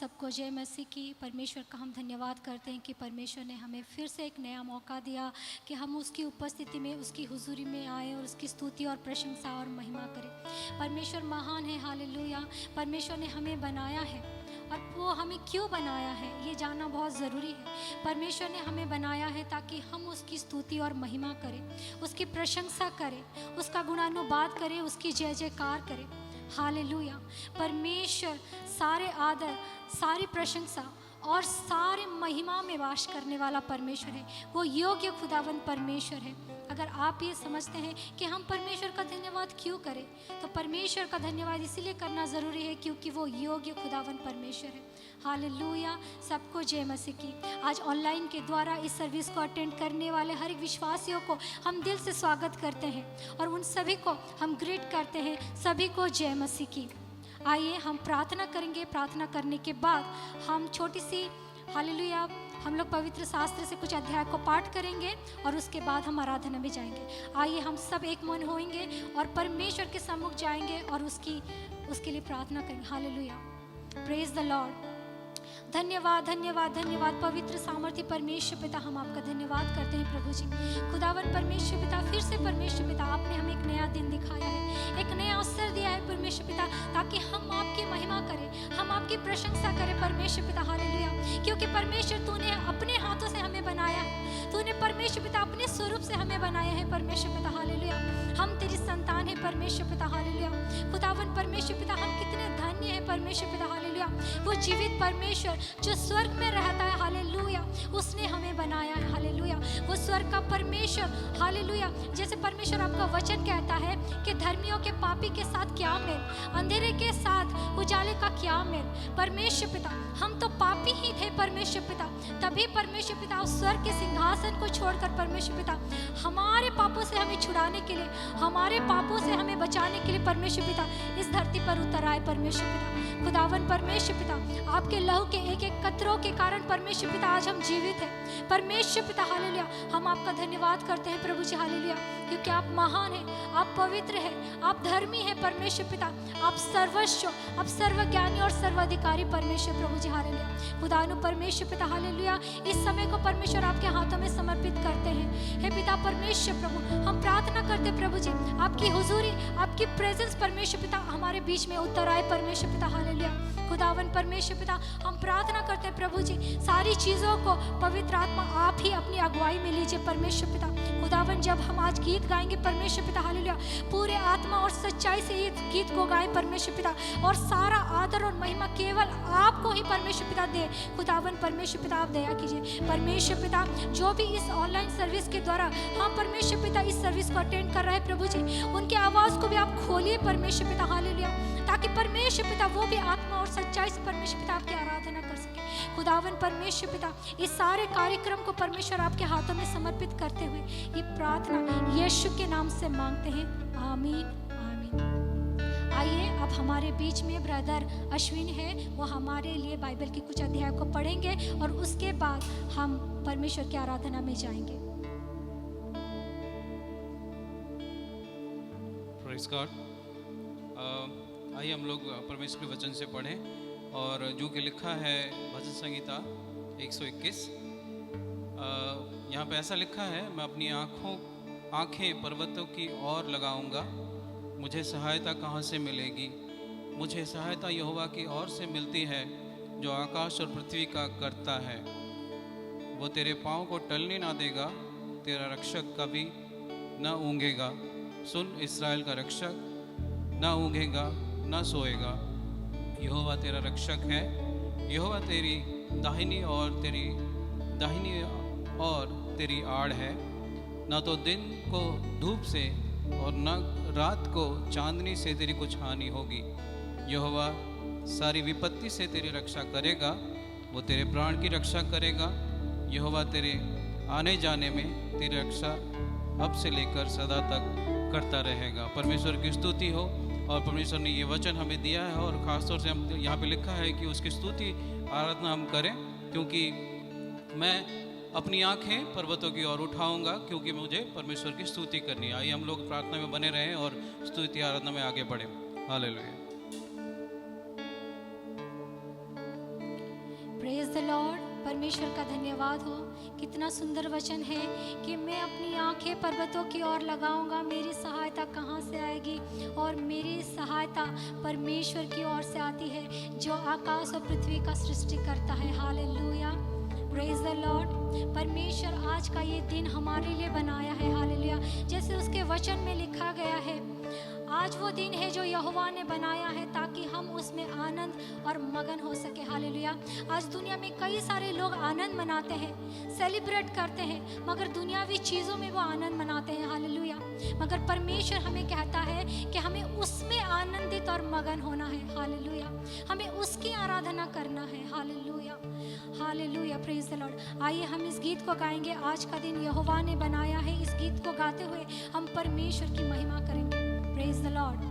सबको जय मसीह की। परमेश्वर का हम धन्यवाद करते हैं कि परमेश्वर ने हमें फिर से एक नया मौका दिया कि हम उसकी उपस्थिति में, उसकी हुजूरी में आए और उसकी स्तुति और प्रशंसा और महिमा करें। परमेश्वर महान है, हालेलुया। परमेश्वर ने हमें बनाया है और वो हमें क्यों बनाया है ये जानना बहुत ज़रूरी है। परमेश्वर ने हमें बनाया है ताकि हम उसकी स्तुति और महिमा करें, उसकी प्रशंसा करें, उसका गुणानुवाद करें, उसकी जय जयकार करें। हालेलुया। परमेश्वर सारे आदर, सारी प्रशंसा और सारे महिमा में वास करने वाला परमेश्वर है। वो योग्य खुदावन परमेश्वर है। अगर आप ये समझते हैं कि हम परमेश्वर का धन्यवाद क्यों करें, तो परमेश्वर का धन्यवाद इसीलिए करना ज़रूरी है क्योंकि वो योग्य खुदावन परमेश्वर है। हालेलुया। सबको जय मसीह की। आज ऑनलाइन के द्वारा इस सर्विस को अटेंड करने वाले हर एक विश्वासियों को हम दिल से स्वागत करते हैं और उन सभी को हम ग्रीट करते हैं। सभी को जय मसीह की। आइए हम प्रार्थना करेंगे। प्रार्थना करने के बाद हम छोटी सी हालेलुया हम लोग पवित्र शास्त्र से कुछ अध्याय को पाठ करेंगे और उसके बाद हम आराधना में जाएंगे। आइए हम सब एक मन होएंगे और परमेश्वर के सम्मुख जाएंगे और उसके लिए प्रार्थना करेंगे। हालेलुया। Praise the Lord. धन्यवाद धन्यवाद धन्यवाद पवित्र सामर्थ्य परमेश्वर पिता, हम आपका धन्यवाद करते हैं प्रभु जी। खुदावन परमेश्वर पिता, फिर से परमेश्वर पिता आपने हमें एक नया दिन दिखाया है, एक नया अवसर दिया है परमेश्वर पिता, ताकि हम आपकी महिमा करें, हम आपकी प्रशंसा करें परमेश्वर पिता। हालेलुया। क्योंकि परमेश्वर तूने अपने हाथों से हमें बनाया है, तूने परमेश्वर पिता अपने स्वरूप से हमें बनाया है परमेश्वर पिता। हालेलुया। हम तेरी संतान है परमेश्वर पिता। हालेलुया। खुदावन परमेश्वर पिता, हम कितने धन्य है परमेश्वर पिता। हालेलुया। वो जीवित परमेश्वर जो स्वर्ग में रहता है, हालेलुया, उसने हमें बनाया है। हालेलुया। वो स्वर्ग का परमेश्वर, हालेलुया। जैसे परमेश्वर आपका वचन कहता है कि धर्मियों के पापी के साथ क्या मेल, अंधेरे के साथ उजाले का क्या मेल। परमेश्वर पिता, हम तो पापी ही थे परमेश्वर पिता, तभी परमेश्वर पिता उस स्वर्ग के सिंहासन को छोड़कर परमेश्वर पिता हमारे पापों से हमें छुड़ाने के लिए, हमारे पापों से हमें बचाने के लिए परमेश्वर पिता इस धरती पर उतर आए परमेश्वर पिता। खुदावन परमेश्वर पिता, आपके लहू के एक एक कतरों के कारण परमेश्वर पिता आज हम जीवित हैं परमेश्वर पिता। हालेलुया। हम आपका धन्यवाद करते हैं प्रभु जी। हालेलुया। क्योंकि आप महान हैं, आप पवित्र हैं, आप धर्मी हैं परमेश्वर पिता, आप सर्वस्व, आप सर्वज्ञानी और सर्वाधिकारी परमेश्वर प्रभु जी। हालेलुया। खुदानु परमेश्वर पिता, हालेलुया, इस समय को परमेश्वर आपके हाथों में समर्पित करते हैं। हे पिता परमेश्वर प्रभु, हम प्रार्थना करते प्रभु जी, आपकी हुजूरी, आपकी प्रेजेंस परमेश्वर पिता हमारे बीच में उतर आए परमेश्वर पिता। हालेलुया। खुदावन परमेश्वर पिता, हम प्रार्थना करते हैं प्रभु जी, सारी चीज़ों को पवित्र आत्मा आप ही अपनी अगुवाई में लीजिए परमेश्वर पिता। खुदावन जब हम आज गीत गाएंगे परमेश्वर पिता, हालेलुया, पूरे आत्मा और सच्चाई से इस गीत को गाएं परमेश्वर पिता, और सारा आदर और महिमा केवल आपको ही परमेश्वर पिता दे। खुदावन परमेश्वर पिता, आप दया कीजिए परमेश्वर पिता। जो भी इस ऑनलाइन सर्विस के द्वारा हम परमेश्वर पिता इस सर्विस को अटेंड कर रहे हैं प्रभु जी, उनकी आवाज़ को भी आप खोलिए परमेश्वर पिता। हालेलुया। ताकि परमेश्वर पिता वो भी आत्मा और सच्चाई से परमेश्वर पिता आपकी आराधना कर सके। खुदावन परमेश्वर पिता, इस सारे कार्यक्रम को परमेश्वर आपके हाथों में समर्पित करते हुए ये प्रार्थना यीशु के नाम से मांगते हैं। आमीन आमीन। आइए अब हमारे बीच में ब्रदर अश्विन है, वो हमारे लिए बाइबल के कुछ अध्याय को पढ़ेंगे और उसके बाद हम परमेश्वर की आराधना में जाएंगे। Praise God. आइए हम लोग परमेश्वर के वचन से पढ़ें, और जो कि लिखा है भजन संहिता 121। यहाँ पे ऐसा लिखा है, मैं अपनी आँखें पर्वतों की ओर लगाऊंगा, मुझे सहायता कहाँ से मिलेगी। मुझे सहायता यहोवा की ओर से मिलती है, जो आकाश और पृथ्वी का करता है। वो तेरे पाँव को टलने ना देगा, तेरा रक्षक कभी न ऊँघेगा। सुन, इस्राएल का रक्षक ना ऊँघेगा ना सोएगा। यहोवा तेरा रक्षक है, यहोवा तेरी दाहिनी और तेरी आड़ है। ना तो दिन को धूप से और न रात को चांदनी से तेरी कुछ हानि होगी। यहोवा सारी विपत्ति से तेरी रक्षा करेगा, वो तेरे प्राण की रक्षा करेगा। यहोवा तेरे आने जाने में तेरी रक्षा अब से लेकर सदा तक करता रहेगा। परमेश्वर की स्तुति हो। और परमेश्वर ने ये वचन हमें दिया है, और ख़ासतौर से हम यहाँ पे लिखा है कि उसकी स्तुति आराधना हम करें, क्योंकि मैं अपनी आंखें पर्वतों की ओर उठाऊंगा, क्योंकि मुझे परमेश्वर की स्तुति करनी है। आइए हम लोग प्रार्थना में बने रहें और स्तुति आराधना में आगे बढ़ें। हालेलुया। Praise the Lord. परमेश्वर का धन्यवाद हो। कितना सुंदर वचन है कि मैं अपनी आंखें पर्वतों की ओर लगाऊंगा, मेरी सहायता कहाँ से आएगी, और मेरी सहायता परमेश्वर की ओर से आती है जो आकाश और पृथ्वी का सृष्टि करता है। Hallelujah, praise the Lord. परमेश्वर आज का ये दिन हमारे लिए बनाया है। हालेलुया, जैसे उसके वचन में लिखा गया है, आज वो दिन है जो यहोवा ने बनाया है ताकि हम उसमें आनंद और मगन हो सके। हालेलुया। आज दुनिया में कई सारे लोग आनंद मनाते हैं, सेलिब्रेट करते हैं, मगर दुनियावी चीज़ों में वो आनंद मनाते हैं। हालेलुया। मगर परमेश्वर हमें कहता है कि हमें उसमें आनंदित और मगन होना है। हालेलुया, हमें उसकी आराधना करना है। Hallelujah, hallelujah, praise the Lord. आइए हम इस गीत को गाएंगे, आज का दिन यहोवा ने बनाया है। इस गीत को गाते हुए हम परमेश्वर की महिमा करेंगे। Praise the Lord.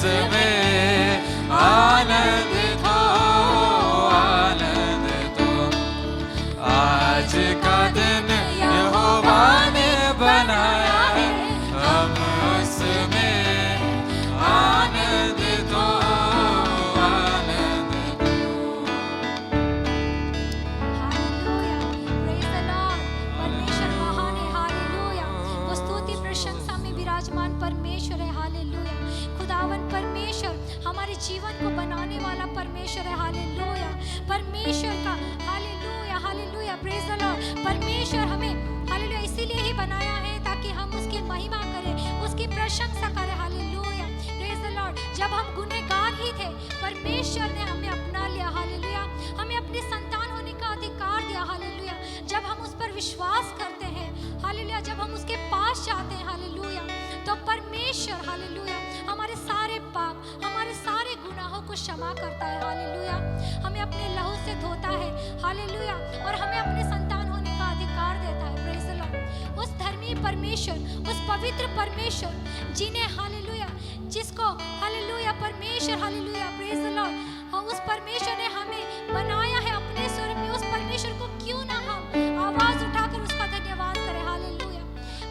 उसमें आनंद तो आज का दिन यहोवा ने बनाया है, हम उसमें आनंद तो हालेलुया, प्रेज द लॉर्ड। परमेश्वर महान है, हालेलुया। वो स्तुति प्रशंसा में विराजमान परमेश्वर है, हालेलुया। खुदावन परमेश्वर हमारे जीवन को बनाने वाला परमेश्वर है, हालेलुया। परमेश्वर का hallelujah, hallelujah, praise the Lord. परमेश्वर हमें हालेलुया इसीलिए ही बनाया है ताकि हम उसकी महिमा करें, उसकी प्रशंसा करें, हालेलुया, प्रेज द लॉर्ड। जब हम गुनहगार ही थे, परमेश्वर ने हमें अपना लिया, हालेलुया। हमें अपनी संतान होने का अधिकार दिया, हालेलुया। जब हम उस पर विश्वास करते हैं, हालेलुया, जब हम उसके पास जाते हैं, हालेलुया, तो परमेश्वर हालेलुया हमारे सारे पाप, हमारे सारे गुनाहों को क्षमा करता है, हालेलुया। हमें अपने लहू से धोता है, हालेलुया, और हमें अपने संतान होने का अधिकार देता है, प्रेज द लॉर्ड। उस धर्मी परमेश्वर, उस पवित्र परमेश्वर जिन्हें हालेलुया, जिसको हालेलुया परमेश्वर हालेलुया, प्रेज द लॉर्ड, उस परमेश्वर ने हमें बनाया है अपने स्वरूप में। उस परमेश्वर को क्यों ना हम आवाज उठाकर उसका धन्यवाद करें, हालेलुया।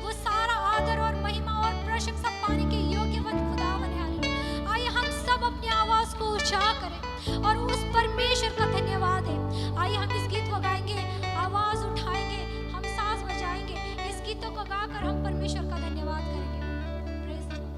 वो सारा आदर और महिमा और प्रशंसा पाने के योग्यवन खुदावन है, हालेलुया। आइए हम सब अपनी आवाज को ऊंचा करें और उस परमेश्वर का धन्यवाद है। आइए हम इस गीत को गाएंगे, आवाज उठाएंगे, हम साज बजाएंगे, इस गीतों को गाकर हम परमेश्वर का धन्यवाद करेंगे। Praise the Lord.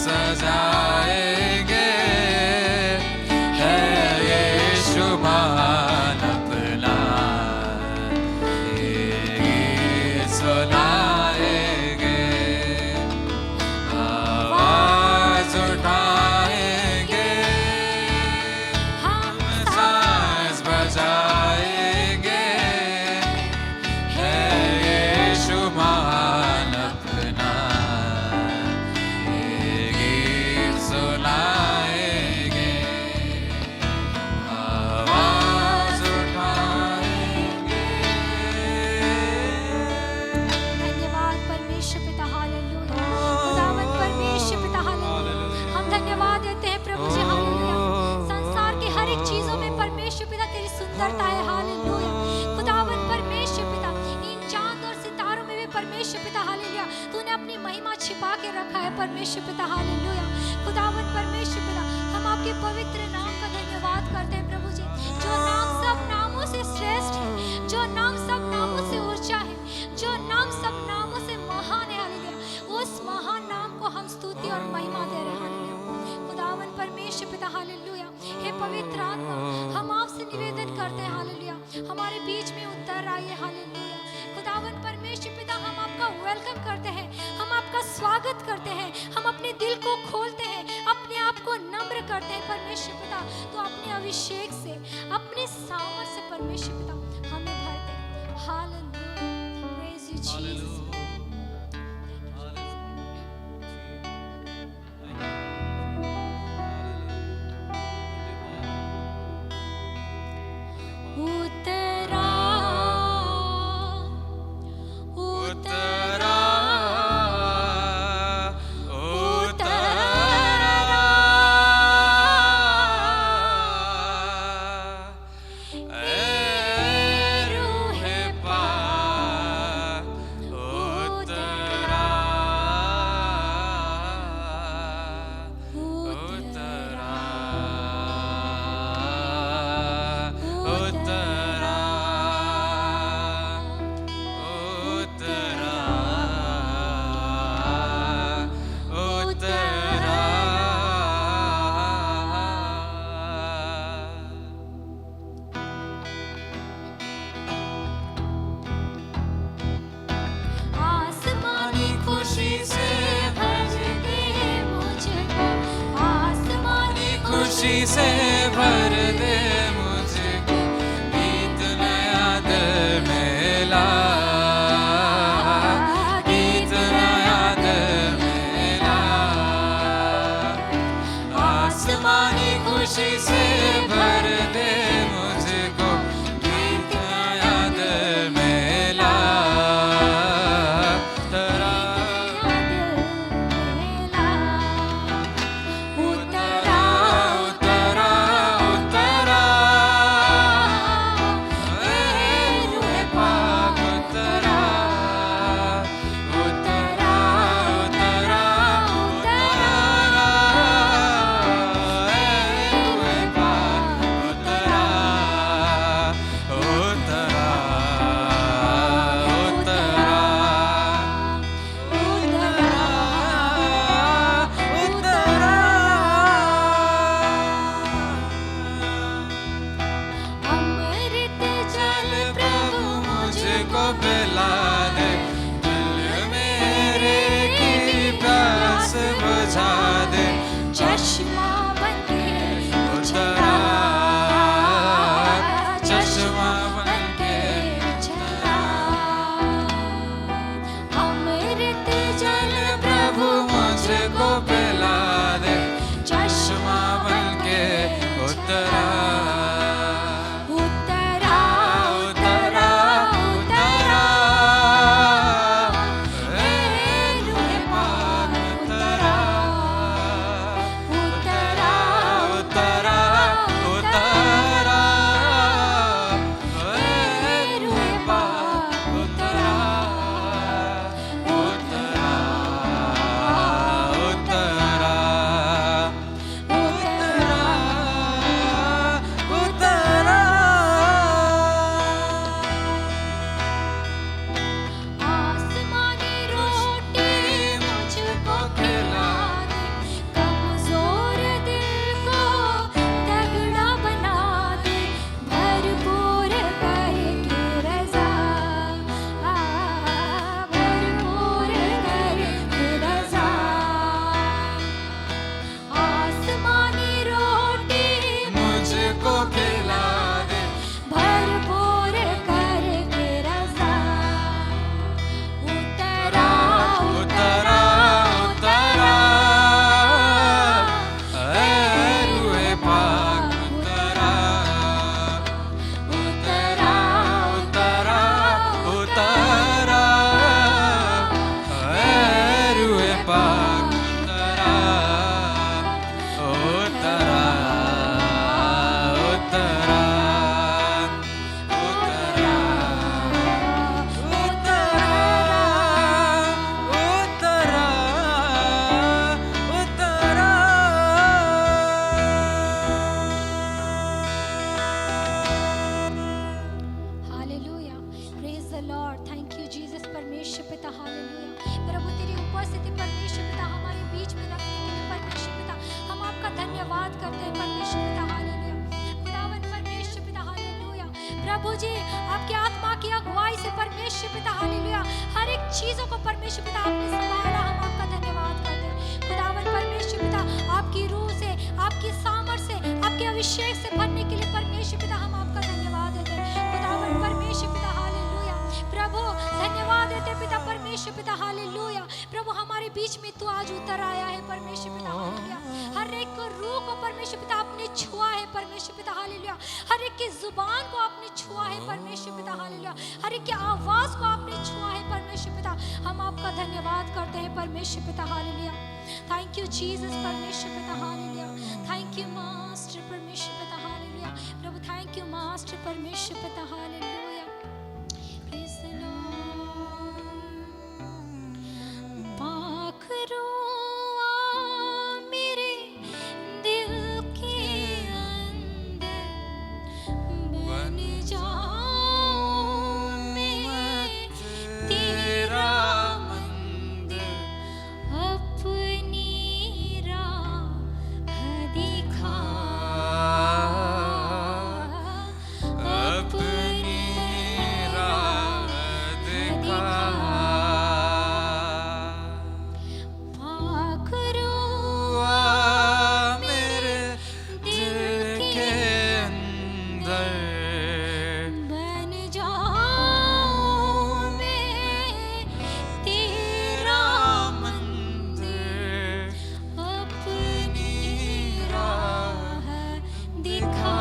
सजाएंगे, है यीशु महान अपना, ये गीत सुनाएंगे, आवाज उठाएंगे, हम सांस बजाएंगे, है यीशु महान अपना, ये गीत सुनाएंगे, आवाज उठाएंगे। धन्यवाद परमेश्वर पिता, हालेलुया। खुदावन परमेश्वर पिता, हालेलुया। हम धन्यवाद देते हैं प्रभु जी, हालेलुया। संसार के हर एक चीजों में परमेश्वर पिता तेरी सुंदरता है, हालेलुया। खुदावन परमेश्वर पिता, इन चांद और सितारों में भी परमेश्वर पिता, हालेलुया, तूने अपनी महिमा छिपा के रखा है परमेश्वर पिता, हालेलुया। खुदावन परमेश्वर पिता, हम आपके पवित्र नाम का धन्यवाद करते हैं प्रभु जी, जो नाम सब नामों से श्रेष्ठ है, जो नाम सब नामों से ऊंचा है, जो नाम सब नामों से महान है, हालेलुया। उस महान नाम को हम स्तुति और महिमा दे रहे हैं, हालेलुया। खुदावन परमेश्वर पिता, हालेलुया। हे पवित्र आत्मा, हम आपसे निवेदन करते हैं, हालेलुया, हमारे बीच में उतर आइए, हालेलुया। खुदावन परमेश्वर पिता, हम आपका वेलकम करते हैं, हम आपका स्वागत करते हैं, हम अपने दिल को खोलते हैं, अपने आप को नम्र करते हैं परमेश्वर पिता। तो अपने अभिषेक से, अपने सामर्थ से परमेश्वर पिता हमें भरते हैं, हालेलुया। Praise you Jesus. उतरा उतरा उतरा, ऐ रूहे पाक उतरा, उतरा, उतरा, आसमानी खुशी से भर दे मुझको, आसमानी खुशी से भर दे मुझको, गीत नया दिल में ला, गीत नया दिल में ला, आसमानी खुशी से भर दे मुझको, गीत नया दिल में ला, तरा उतरा उतरा, उतरा, ऐ रूहे पाक उतरा, उतरा, उतरा, उतरा, ऐ रूहे पाक उतरा, प्रभु जी आपकी आत्मा की अगुवाई से परमेश्वर पिता हालेलुया हर एक चीजों को परमेश्वर पिता आपने संभाला, हम आपका धन्यवाद करते हैं। खुदावन परमेश्वर पिता आपकी रूह से, आपकी सामर्थ से, आपके अभिषेक से भरने के लिए परमेश्वर पिता हम आपका धन्यवाद देते हैं। खुदावन परमेश्वर पिता हालेलुया प्रभु धन्यवाद देते पिता परमेश्वर पिता हालेलुया। प्रभु हमारे बीच में तू आज उतर आया है परमेश्वर पिता हालेलुया। हर एक को रूह को परमेश्वर पिता आपने छुआ है परमेश्वर पिता हालेलुया। हर एक की जुबान को आपने छुआ है परमेश्वर पिता हालेलुया। हर एक की आवाज को आपने छुआ है परमेश्वर पिता, हम आपका धन्यवाद करते हैं परमेश्वर पिता हालेलुया। थैंक यू जीसस परमेश्वर पिता हालेलुया। थैंक यू मास्टर परमेश्वर पिता हालेलुया। प्रभु थैंक यू मास्टर परमेश्वर पिता हालेलुया। Praise the Lord. पाखरू मेरे दिल के अंदर बन जाऊं मैं तेरा मंदिर, अपनी राह दिखा, अपनी राह दिखा। पाखरू मेरे दिल के अंदर बन जाऊं मैं तेरा मंदिर, अपनी राह दिखा,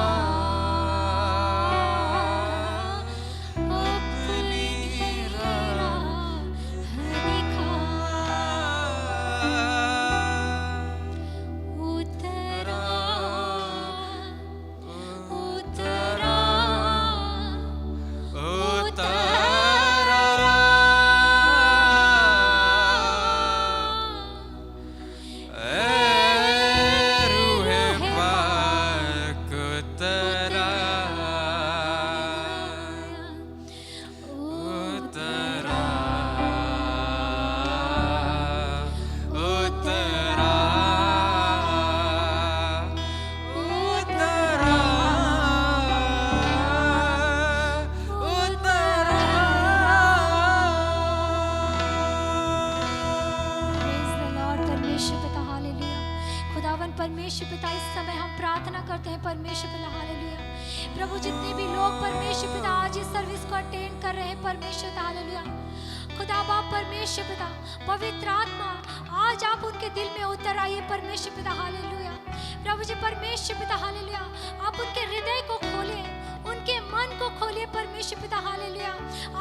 अपनी राह दिखा। उतरा उतरा रूहे पाक उतरा, उतरा, उतरा, Praise the Lord, परमेश्वर पिता हालेलुया। खुदावन परमेश्वर पिता इस समय हम प्रार्थना करते हैं परमेश्वर पिता हालेलुया। प्रभु जितने भी लोग परमेश्वर पिता आज इस सर्विस को अटेंड कर रहे हैं परमेश्वर पिता हालेलुया। खुदा बाप परमेश्वर पिता पवित्र आत्मा आज आप उनके दिल में उतर आइए परमेश्वर पिता हालेलुया। प्रभु जी परमेश्वर पिता हालेलुया आप उनके हृदय को खोले, उनके मन को खोलिए परमेश्वर पिता हालेलुया।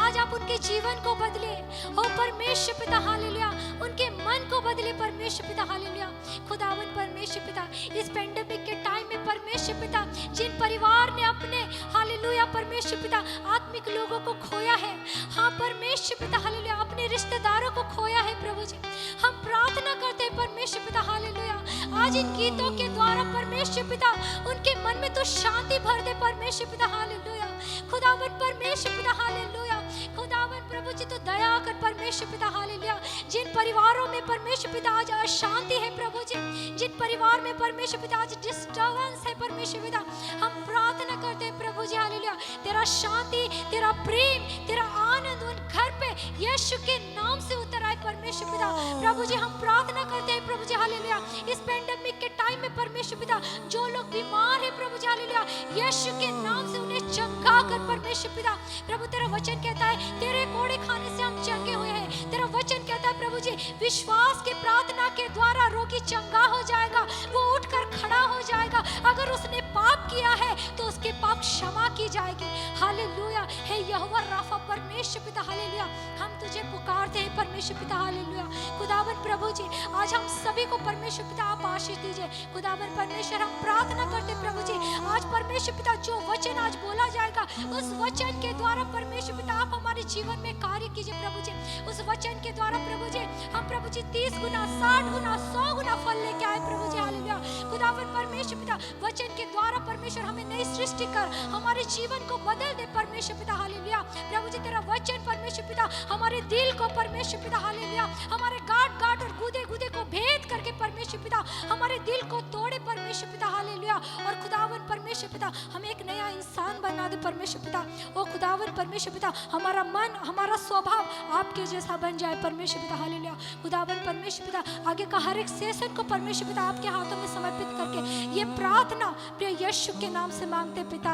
आज आप उनके जीवन को बदले हो परमेश्वर पिता हालेलुया। उनके मन को बदले परमेश्वर पिता हालेलुया। खुदावन परमेश्वर पिता इस पेंडेमिक के टाइम में परमेश्वर पिता जिन परिवार ने अपने हालेलुया परमेश्वर पिता आत्मिक लोगों को खोया है, हाँ परमेश्वर पिता हालेलुया अपने रिश्तेदारों को खोया है प्रभु जी, हम प्रार्थना करते हैं परमेश्वर पिता हालेलुया। आज इन गीतों के द्वारा परमेश्वर पिता उनके मन में तो शांति भर दे परमेश्वर पिता हालेलुया। खुदावन परमेश्वर पिता हालेलुया। खुदावन प्रभु जी तो दया कर परमेश्वर पिता हालेलुया। जिन परिवारों में परमेश्वर पिता आज अशांति है प्रभु जी, जिन परिवार में परमेश्वर पिता आज डिस्टर्बेंस है परमेश्वर पिता, हम प्रार्थना करते हैं प्रभु जी हालेलुया तेरा शांति, तेरा प्रेम, तेरा आनंद उन घर पे यीशु के नाम से उतर आए परमेश्वर पिता। प्रभु जी हम प्रार्थना करते हैं प्रभु जी हालेलुया इस पेंडेमिक के टाइम में परमेश्वर पिता जो लोग बीमार है प्रभु जी हालेलुया यीशु के नाम से उन्हें चंगा कर परमेश्वर पिता। प्रभु तेरा वचन कहता है तेरे कोड़े खाने से हम चंगे हुए हैं। तेरा वचन कहता है प्रभु जी विश्वास के प्रार्थना के द्वारा रोगी चंगा हो जाएगा, वो उठकर खड़ा हो जाएगा। अगर उसने पाप किया है तो उसके पाप क्षमा की जाएगी। हालेलुया हे यहोवा राफा परमेश्वर पिता हालेलुया हम तुझे पुकारते हैं परमेश्वर पिता हालेलुया। खुदावन प्रभु जी आज हम सभी को परमेश्वर पिता आप आशीष दीजिए। खुदावन परमेश्वर हम प्रार्थना करते हैं प्रभु जी आज परमेश्वर पिता जो वचन आज बोला जाएगा उस वचन के द्वारा परमेश्वर पिता आप हमारे जीवन में कार्य कीजिए प्रभु जी। उस वचन के द्वारा प्रभु जी हम प्रभु जी 30 गुना 60 गुना 100 गुना फल लेके आए प्रभु जी हालेलुया। खुदावन परमेश्वर पिता वचन के द्वारा परमेश्वर हमें नई सृष्टि कर हमारे जीवन को बदल दे परमेश्वर पिता हालेलुया। प्रभु जी तेरा वचन परमेश्वर पिता हमारे दिल को परमेश्वर पिता हालेलुया हमारे गांठ गांठ और गुदे गुदे को भेद करके परमेश्वर पिता हमारे दिल को तोड़े परमेश्वर पिता, हालेलुया। और खुदावन परमेश्वर पिता हमें एक नया इंसान बना दे परमेश्वर पिता। ओ खुदावन परमेश्वर पिता हमारा मन, हमारा स्वभाव आपके जैसा बन जाए परमेश्वर पिता, हालेलुया। खुदावन परमेश्वर पिता आगे का हर एक सेशन को परमेश्वर पिता आपके हाथों में समर्पित करके ये प्रार्थना प्रिय यीशु के नाम से मांगते पिता,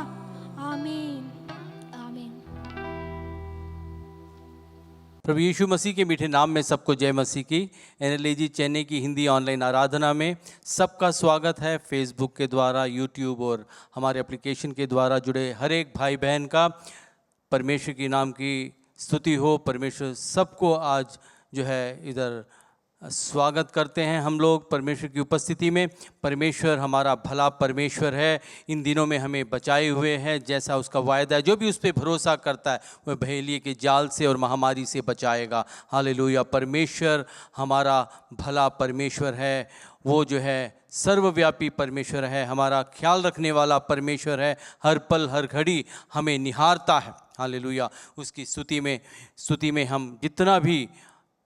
आमीन, आमीन। प्रभु यीशु मसीह के मीठे नाम में सबको जय मसीह की। NLAG चेन्नई की हिंदी ऑनलाइन आराधना में सबका स्वागत है। फेसबुक के द्वारा, यूट्यूब और हमारे एप्लीकेशन के द्वारा जुड़े हर एक भाई बहन का परमेश्वर के नाम की स्तुति हो। परमेश्वर सबको आज जो है इधर स्वागत करते हैं हम लोग परमेश्वर की उपस्थिति में। परमेश्वर हमारा भला परमेश्वर है, इन दिनों में हमें बचाए हुए हैं, जैसा उसका वायदा है। जो भी उस पर भरोसा करता है वह बहेलिए के जाल से और महामारी से बचाएगा। हालेलुया। परमेश्वर हमारा भला परमेश्वर है, वो जो है सर्वव्यापी परमेश्वर है, हमारा ख्याल रखने वाला परमेश्वर है, हर पल हर घड़ी हमें निहारता है। हालेलुया। उसकी स्तुति में हम जितना भी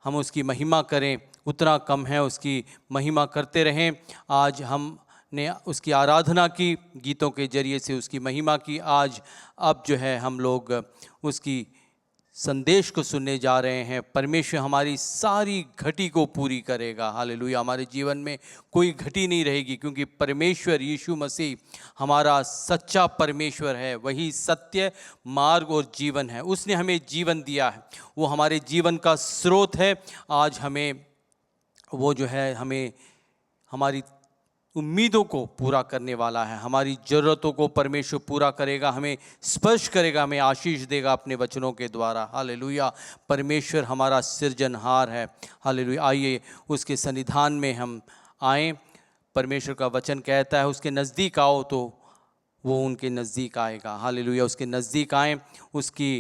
हम उसकी महिमा करें उतना कम है, उसकी महिमा करते रहें। आज हमने उसकी आराधना की, गीतों के जरिए से उसकी महिमा की। अब जो है हम लोग उसकी संदेश को सुनने जा रहे हैं। परमेश्वर हमारी सारी घटी को पूरी करेगा। हालेलुया। हमारे जीवन में कोई घटी नहीं रहेगी, क्योंकि परमेश्वर यीशु मसीह हमारा सच्चा परमेश्वर है, वही सत्य, मार्ग और जीवन है। उसने हमें जीवन दिया है, वो हमारे जीवन का स्रोत है। आज हमें वो जो है हमें हमारी उम्मीदों को पूरा करने वाला है, हमारी ज़रूरतों को परमेश्वर पूरा करेगा, हमें स्पर्श करेगा, हमें आशीष देगा अपने वचनों के द्वारा। हालेलुया। परमेश्वर हमारा सृजनहार है। हालेलुया। आइए उसके सन्निधान में हम आएँ। परमेश्वर का वचन कहता है उसके नज़दीक आओ तो वो उनके नज़दीक आएगा। हालेलुया। उसके नज़दीक आएँ, उसकी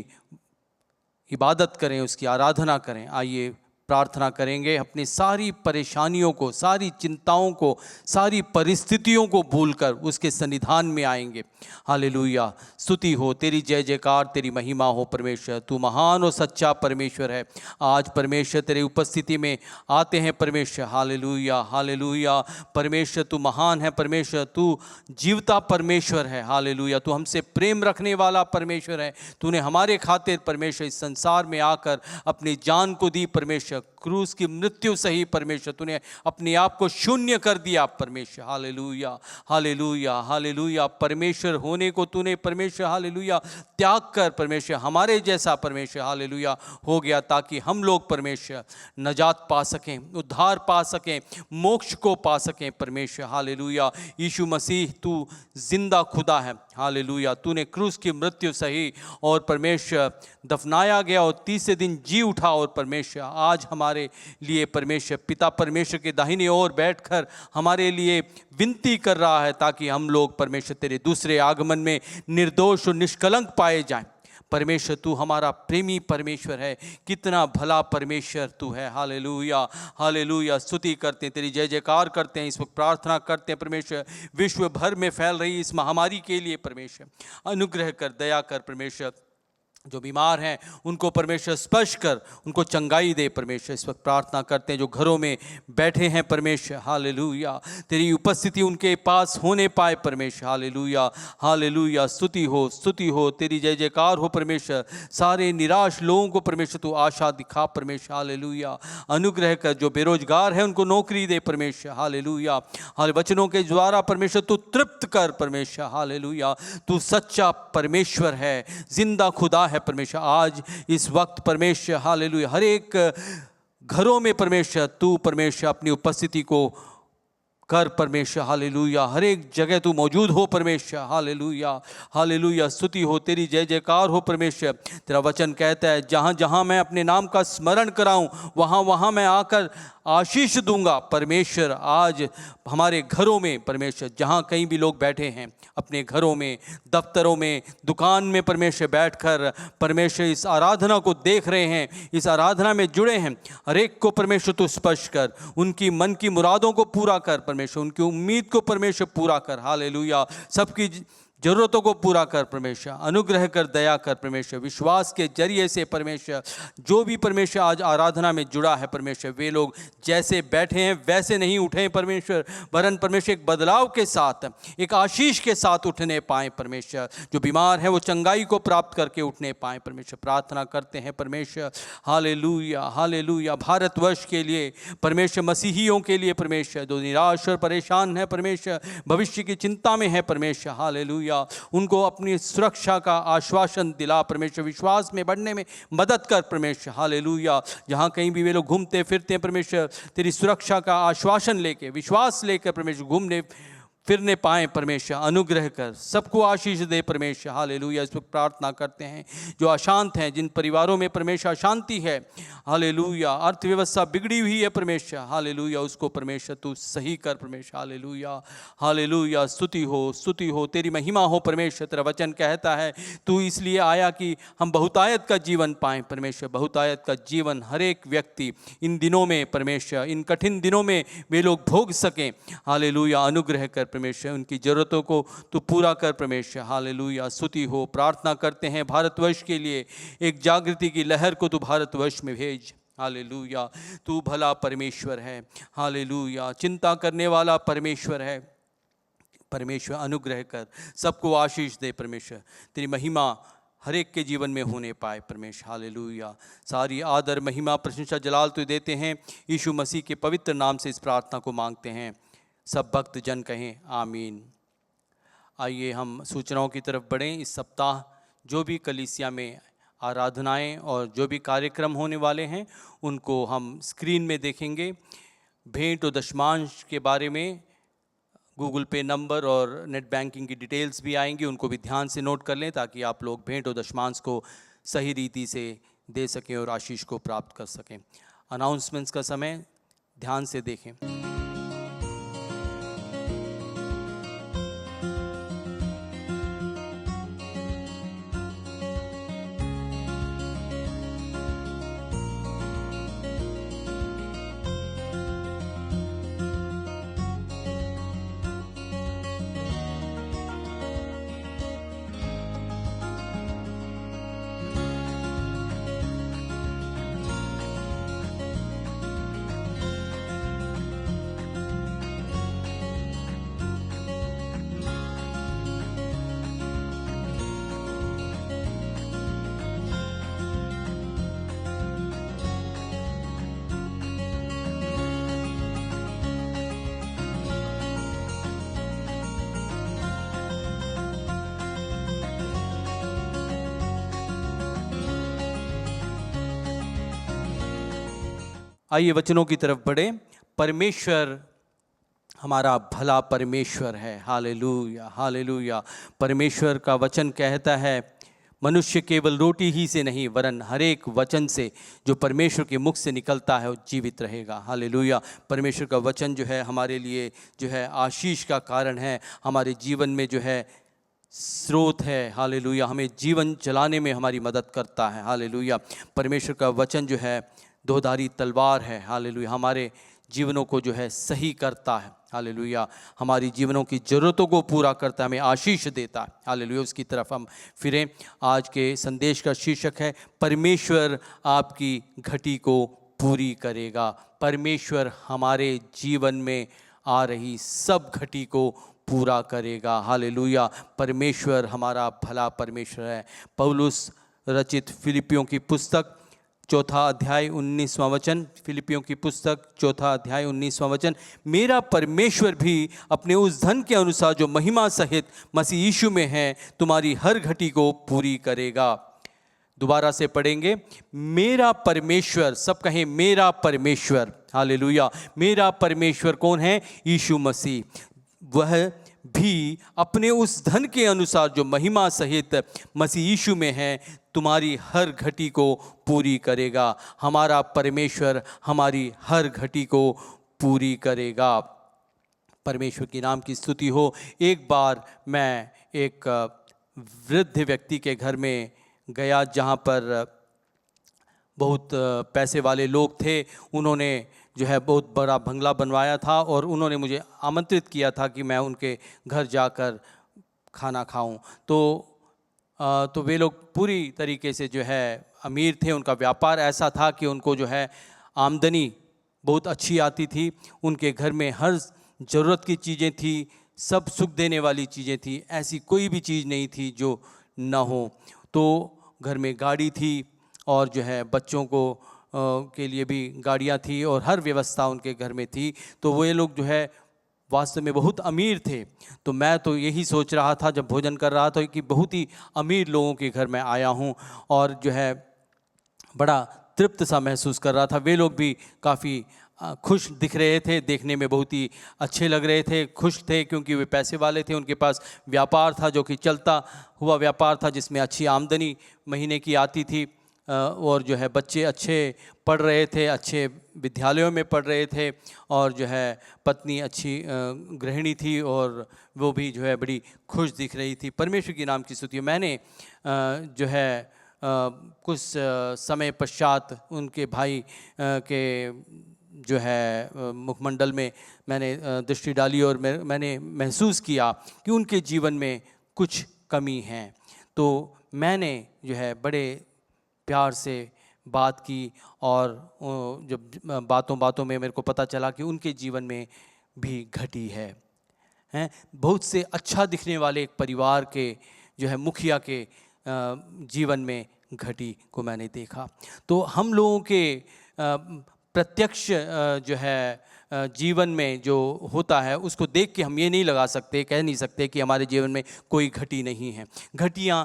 इबादत करें, उसकी आराधना करें। आइए प्रार्थना करेंगे, अपनी सारी परेशानियों को, सारी चिंताओं को, सारी परिस्थितियों को भूलकर उसके सन्निधान में आएंगे। हालेलुया। स्तुति हो, तेरी जय जयकार, तेरी महिमा हो परमेश्वर। तू महान और सच्चा परमेश्वर है। आज परमेश्वर तेरी उपस्थिति में आते हैं परमेश्वर। Hallelujah, hallelujah. परमेश्वर तू महान है, परमेश्वर तू जीवता परमेश्वर है। हालेलुया। तू हमसे प्रेम रखने वाला परमेश्वर है। तूने हमारे खातिर परमेश्वर इस संसार में आकर अपनी जान को दी परमेश्वर, क्रूस की मृत्यु सही परमेश्वर। तूने अपने आप को शून्य कर दिया परमेश्वर। Hallelujah, hallelujah, hallelujah. परमेश्वर होने को तूने परमेश्वर हालेलुया त्याग कर परमेश्वर हमारे जैसा परमेश्वर हालेलुया हो गया, ताकि हम लोग परमेश्वर नजात पा सकें, उद्धार पा सकें, मोक्ष को पा सकें परमेश्वर। हालेलुया। यीशु मसीह तू जिंदा खुदा है। हालेलुया। तूने क्रूस की मृत्यु सही और परमेश्वर दफनाया गया और तीसरे दिन जी उठा, और परमेश्वर आज हमारे लिए परमेश्वर पिता परमेश्वर के दाहिने ओर बैठकर हमारे लिए विनती कर रहा है, ताकि हम लोग परमेश्वर तेरे दूसरे आगमन में निर्दोष और निष्कलंक पाए जाएं। परमेश्वर तू हमारा प्रेमी परमेश्वर है, कितना भला परमेश्वर तू है। Hallelujah, hallelujah. स्तुति करते हैं, तेरी जय जयकार करते हैं, इस वक्त प्रार्थना करते हैं परमेश्वर विश्व भर में फैल रही इस महामारी के लिए परमेश्वर अनुग्रह कर, दया कर परमेश्वर। जो बीमार हैं उनको परमेश्वर स्पर्श कर, उनको चंगाई दे परमेश्वर। इस वक्त प्रार्थना करते हैं जो घरों में बैठे हैं परमेश्वर हालेलुया, तेरी उपस्थिति उनके पास होने पाए परमेश्वर। Hallelujah, hallelujah. स्तुति हो, तेरी जय जयकार हो परमेश्वर। सारे निराश लोगों को परमेश्वर तू आशा दिखा परमेश्वर। हालेलुया। अनुग्रह कर, जो बेरोजगार है उनको नौकरी दे परमेश्वर। हालेलुया। हाल वचनों के द्वारा परमेश्वर तू तृप्त कर परमेश्वर। हालेलुया। तू सच्चा परमेश्वर है, जिंदा खुदा है परमेश्वर। आज इस वक्त परमेश्वर हालेलुया हर एक घरों में परमेश्वर तू परमेश्वर अपनी उपस्थिति को कर परमेश्वर। हालेलुया। हर एक जगह तू मौजूद हो परमेश्वर। Hallelujah, hallelujah. स्तुति हो, तेरी जय जयकार हो परमेश्वर। तेरा वचन कहता है जहाँ जहाँ मैं अपने नाम का स्मरण कराऊं वहाँ वहाँ मैं आकर आशीष दूंगा परमेश्वर। आज हमारे घरों में परमेश्वर, जहाँ कहीं भी लोग बैठे हैं, अपने घरों में, दफ्तरों में, दुकान में परमेश्वर बैठकर परमेश्वर इस आराधना को देख रहे हैं, इस आराधना में जुड़े हैं, हर एक को परमेश्वर तू स्पर्श कर, उनकी मन की मुरादों को पूरा कर परमेश्वर, उनकी उम्मीद को परमेश्वर पूरा कर। हालेलुया। सबकी ज़रूरतों को पूरा कर परमेश्वर, अनुग्रह कर, दया कर परमेश्वर। विश्वास के जरिए से परमेश्वर जो भी परमेश्वर आज आराधना में जुड़ा है परमेश्वर, वे लोग जैसे बैठे हैं वैसे नहीं उठे परमेश्वर, वरन परमेश्वर एक बदलाव के साथ, एक आशीष के साथ उठने पाएँ परमेश्वर। जो बीमार हैं वो चंगाई को प्राप्त करके उठने पाएँ परमेश्वर। प्रार्थना करते हैं परमेश्वर, हालेलुया हालेलुया। भारतवर्ष के लिए परमेश्वर, मसीहियों के लिए परमेश्वर, जो निराश और परेशान है परमेश्वर, भविष्य की चिंता में है परमेश्वर, हालेलुया, उनको अपनी सुरक्षा का आश्वासन दिला परमेश्वर। विश्वास में बढ़ने में मदद कर परमेश्वर, हालेलुया। जहाँ कहीं भी वे लोग घूमते फिरते हैं परमेश्वर, तेरी सुरक्षा का आश्वासन लेके, विश्वास लेकर परमेश्वर घूमने फिरने पाएँ परमेश्वर। अनुग्रह कर, सबको आशीष दे परमेश्वर, हालेलुया। इस वक्त प्रार्थना करते हैं जो अशांत हैं, जिन परिवारों में परमेश्वर अशांति है, हालेलुया, अर्थव्यवस्था बिगड़ी हुई है परमेश्वर, हालेलुया, उसको परमेश्वर तू सही कर परमेश्वर, हालेलुया हालेलुया। स्तुति हो, तेरी महिमा हो परमेश्वर। तेरा वचन कहता है तू इसलिए आया कि हम बहुतायत का जीवन पाएँ परमेश्वर। बहुतायत का जीवन हर एक व्यक्ति इन दिनों में परमेश्वर, इन कठिन दिनों में वे लोग भोग सकें, हालेलुया। अनुग्रह कर परमेश्वर, उनकी ज़रूरतों को तू पूरा कर परमेश्वर, हालेलुया। स्तुति हो। प्रार्थना करते हैं भारतवर्ष के लिए, एक जागृति की लहर को तू भारतवर्ष में भेज, हालेलुया। तू भला परमेश्वर है, हालेलुया, चिंता करने वाला परमेश्वर है परमेश्वर। अनुग्रह कर, सबको आशीष दे परमेश्वर। तेरी महिमा हर एक के जीवन में होने पाए परमेश्वर, हालेलुया। सारी आदर, महिमा, प्रशंसा, जलाल तो देते हैं यीशु मसीह के पवित्र नाम से इस प्रार्थना को मांगते हैं। सब भक्त जन कहें आमीन। आइए हम सूचनाओं की तरफ बढ़ें। इस सप्ताह जो भी कलीसिया में आराधनाएं और जो भी कार्यक्रम होने वाले हैं उनको हम स्क्रीन में देखेंगे। भेंट और दशमांश के बारे में गूगल पे नंबर और नेट बैंकिंग की डिटेल्स भी आएंगी, उनको भी ध्यान से नोट कर लें ताकि आप लोग भेंट और दशमांश को सही रीति से दे सकें और आशीष को प्राप्त कर सकें। अनाउंसमेंट्स का समय ध्यान से देखें। आइए वचनों की तरफ बढ़े। परमेश्वर हमारा भला परमेश्वर है, हालेलुया हालेलुया। परमेश्वर का वचन कहता है मनुष्य केवल रोटी ही से नहीं वरन हर एक वचन से जो परमेश्वर के मुख से निकलता है वो जीवित रहेगा, हालेलुया। परमेश्वर का वचन जो है हमारे लिए जो है आशीष का कारण है, हमारे जीवन में जो है स्रोत है, हालेलुया। हमें जीवन चलाने में हमारी मदद करता है, हालेलुया। परमेश्वर का वचन जो है दोधारी तलवार है, हालेलुया। हमारे जीवनों को जो है सही करता है, हालेलुया। हमारी जीवनों की ज़रूरतों को पूरा करता है, हमें आशीष देता है, हालेलुया। उसकी तरफ हम फिरें। आज के संदेश का शीर्षक है परमेश्वर आपकी घटी को पूरी करेगा। परमेश्वर हमारे जीवन में आ रही सब घटी को पूरा करेगा, हालेलुया। परमेश्वर हमारा भला परमेश्वर है। पौलुस रचित फिलिपियों की पुस्तक 4 अध्याय 19वां वचन, फिलिपियों की पुस्तक 4 अध्याय 19वां वचन, मेरा परमेश्वर भी अपने उस धन के अनुसार जो महिमा सहित मसीह यीशु में है तुम्हारी हर घटी को पूरी करेगा। दोबारा से पढ़ेंगे, मेरा परमेश्वर, सब कहें मेरा परमेश्वर, हालेलुया। मेरा परमेश्वर कौन है? यीशु मसीह। वह भी अपने उस धन के अनुसार जो महिमा सहित मसीह यीशु में है तुम्हारी हर घटी को पूरी करेगा। हमारा परमेश्वर हमारी हर घटी को पूरी करेगा। परमेश्वर के नाम की स्तुति हो। एक बार मैं एक वृद्ध व्यक्ति के घर में गया जहाँ पर बहुत पैसे वाले लोग थे। उन्होंने जो है बहुत बड़ा बंगला बनवाया था और उन्होंने मुझे आमंत्रित किया था कि मैं उनके घर जाकर खाना खाऊं। तो वे लोग पूरी तरीके से जो है अमीर थे। उनका व्यापार ऐसा था कि उनको जो है आमदनी बहुत अच्छी आती थी। उनके घर में हर ज़रूरत की चीज़ें थी, सब सुख देने वाली चीज़ें थी, ऐसी कोई भी चीज़ नहीं थी जो ना हो। तो घर में गाड़ी थी और जो है बच्चों को के लिए भी गाड़ियाँ थी और हर व्यवस्था उनके घर में थी। तो वो ये लोग जो है वास्तव में बहुत अमीर थे। तो मैं तो यही सोच रहा था जब भोजन कर रहा था कि बहुत ही अमीर लोगों के घर में आया हूँ और जो है बड़ा तृप्त सा महसूस कर रहा था। वे लोग भी काफ़ी खुश दिख रहे थे, देखने में बहुत ही अच्छे लग रहे थे, खुश थे क्योंकि वे पैसे वाले थे। उनके पास व्यापार था जो कि चलता हुआ व्यापार था जिसमें अच्छी आमदनी महीने की आती थी। और जो है बच्चे अच्छे पढ़ रहे थे, अच्छे विद्यालयों में पढ़ रहे थे और जो है पत्नी अच्छी गृहिणी थी और वो भी जो है बड़ी खुश दिख रही थी। परमेश्वर के नाम की स्तुति। मैंने जो है कुछ समय पश्चात उनके भाई के जो है मुखमंडल में मैंने दृष्टि डाली और मैंने महसूस किया कि उनके जीवन में कुछ कमी है। तो मैंने जो है बड़े प्यार से बात की और जब बातों में मेरे को पता चला कि उनके जीवन में भी घटी है। बहुत से अच्छा दिखने वाले एक परिवार के जो है मुखिया के जीवन में घटी को मैंने देखा। तो हम लोगों के प्रत्यक्ष जो है जीवन में जो होता है उसको देख के हम ये नहीं लगा सकते, कह नहीं सकते कि हमारे जीवन में कोई घटी नहीं है। घटियाँ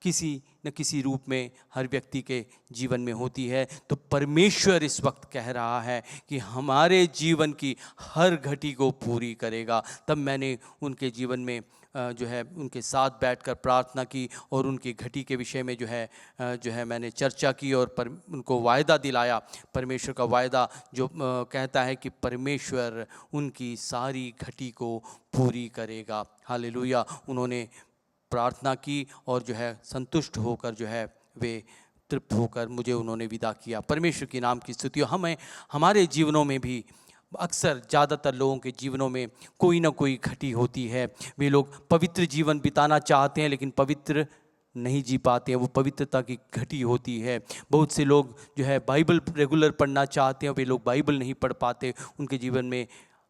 किसी न किसी रूप में हर व्यक्ति के जीवन में होती है। तो परमेश्वर इस वक्त कह रहा है कि हमारे जीवन की हर घटी को पूरी करेगा। तब मैंने उनके जीवन में जो है उनके साथ बैठकर प्रार्थना की और उनकी घटी के विषय में जो है मैंने चर्चा की और उनको वायदा दिलाया। परमेश्वर का वायदा जो कहता है कि परमेश्वर उनकी सारी घटी को पूरी करेगा। हालेलुया। उन्होंने प्रार्थना की और जो है संतुष्ट होकर जो है वे तृप्त होकर मुझे उन्होंने विदा किया। परमेश्वर के नाम की स्तुति। हमें हमारे जीवनों में भी अक्सर ज़्यादातर लोगों के जीवनों में कोई ना कोई घटी होती है। वे लोग पवित्र जीवन बिताना चाहते हैं लेकिन पवित्र नहीं जी पाते हैं, वो पवित्रता की घटी होती है। बहुत से लोग जो है बाइबल रेगुलर पढ़ना चाहते हैं, वे लोग बाइबल नहीं पढ़ पाते। उनके जीवन में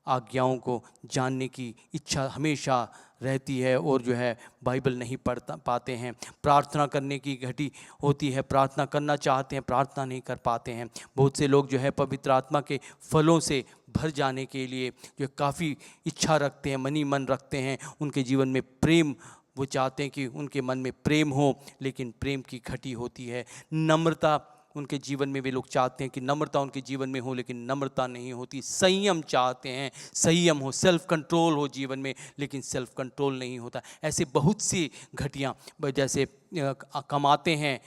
आज्ञाओं को जानने की इच्छा हमेशा रहती है और जो है बाइबल नहीं पढ़ पाते हैं। प्रार्थना करने की घटी होती है, प्रार्थना करना चाहते हैं, प्रार्थना नहीं कर पाते हैं। बहुत से लोग जो है पवित्र आत्मा के फलों से भर जाने के लिए जो काफ़ी इच्छा रखते हैं, मनी मन रखते हैं। उनके जीवन में प्रेम, वो चाहते हैं कि उनके मन में प्रेम हो, लेकिन प्रेम की घटी होती है। नम्रता उनके जीवन में वे लोग चाहते हैं कि नम्रता उनके जीवन में हो, लेकिन नम्रता नहीं होती। संयम चाहते हैं, संयम हो, सेल्फ कंट्रोल हो जीवन में, लेकिन सेल्फ कंट्रोल नहीं होता। ऐसे बहुत सी घटियाँ, जैसे कमाते हैं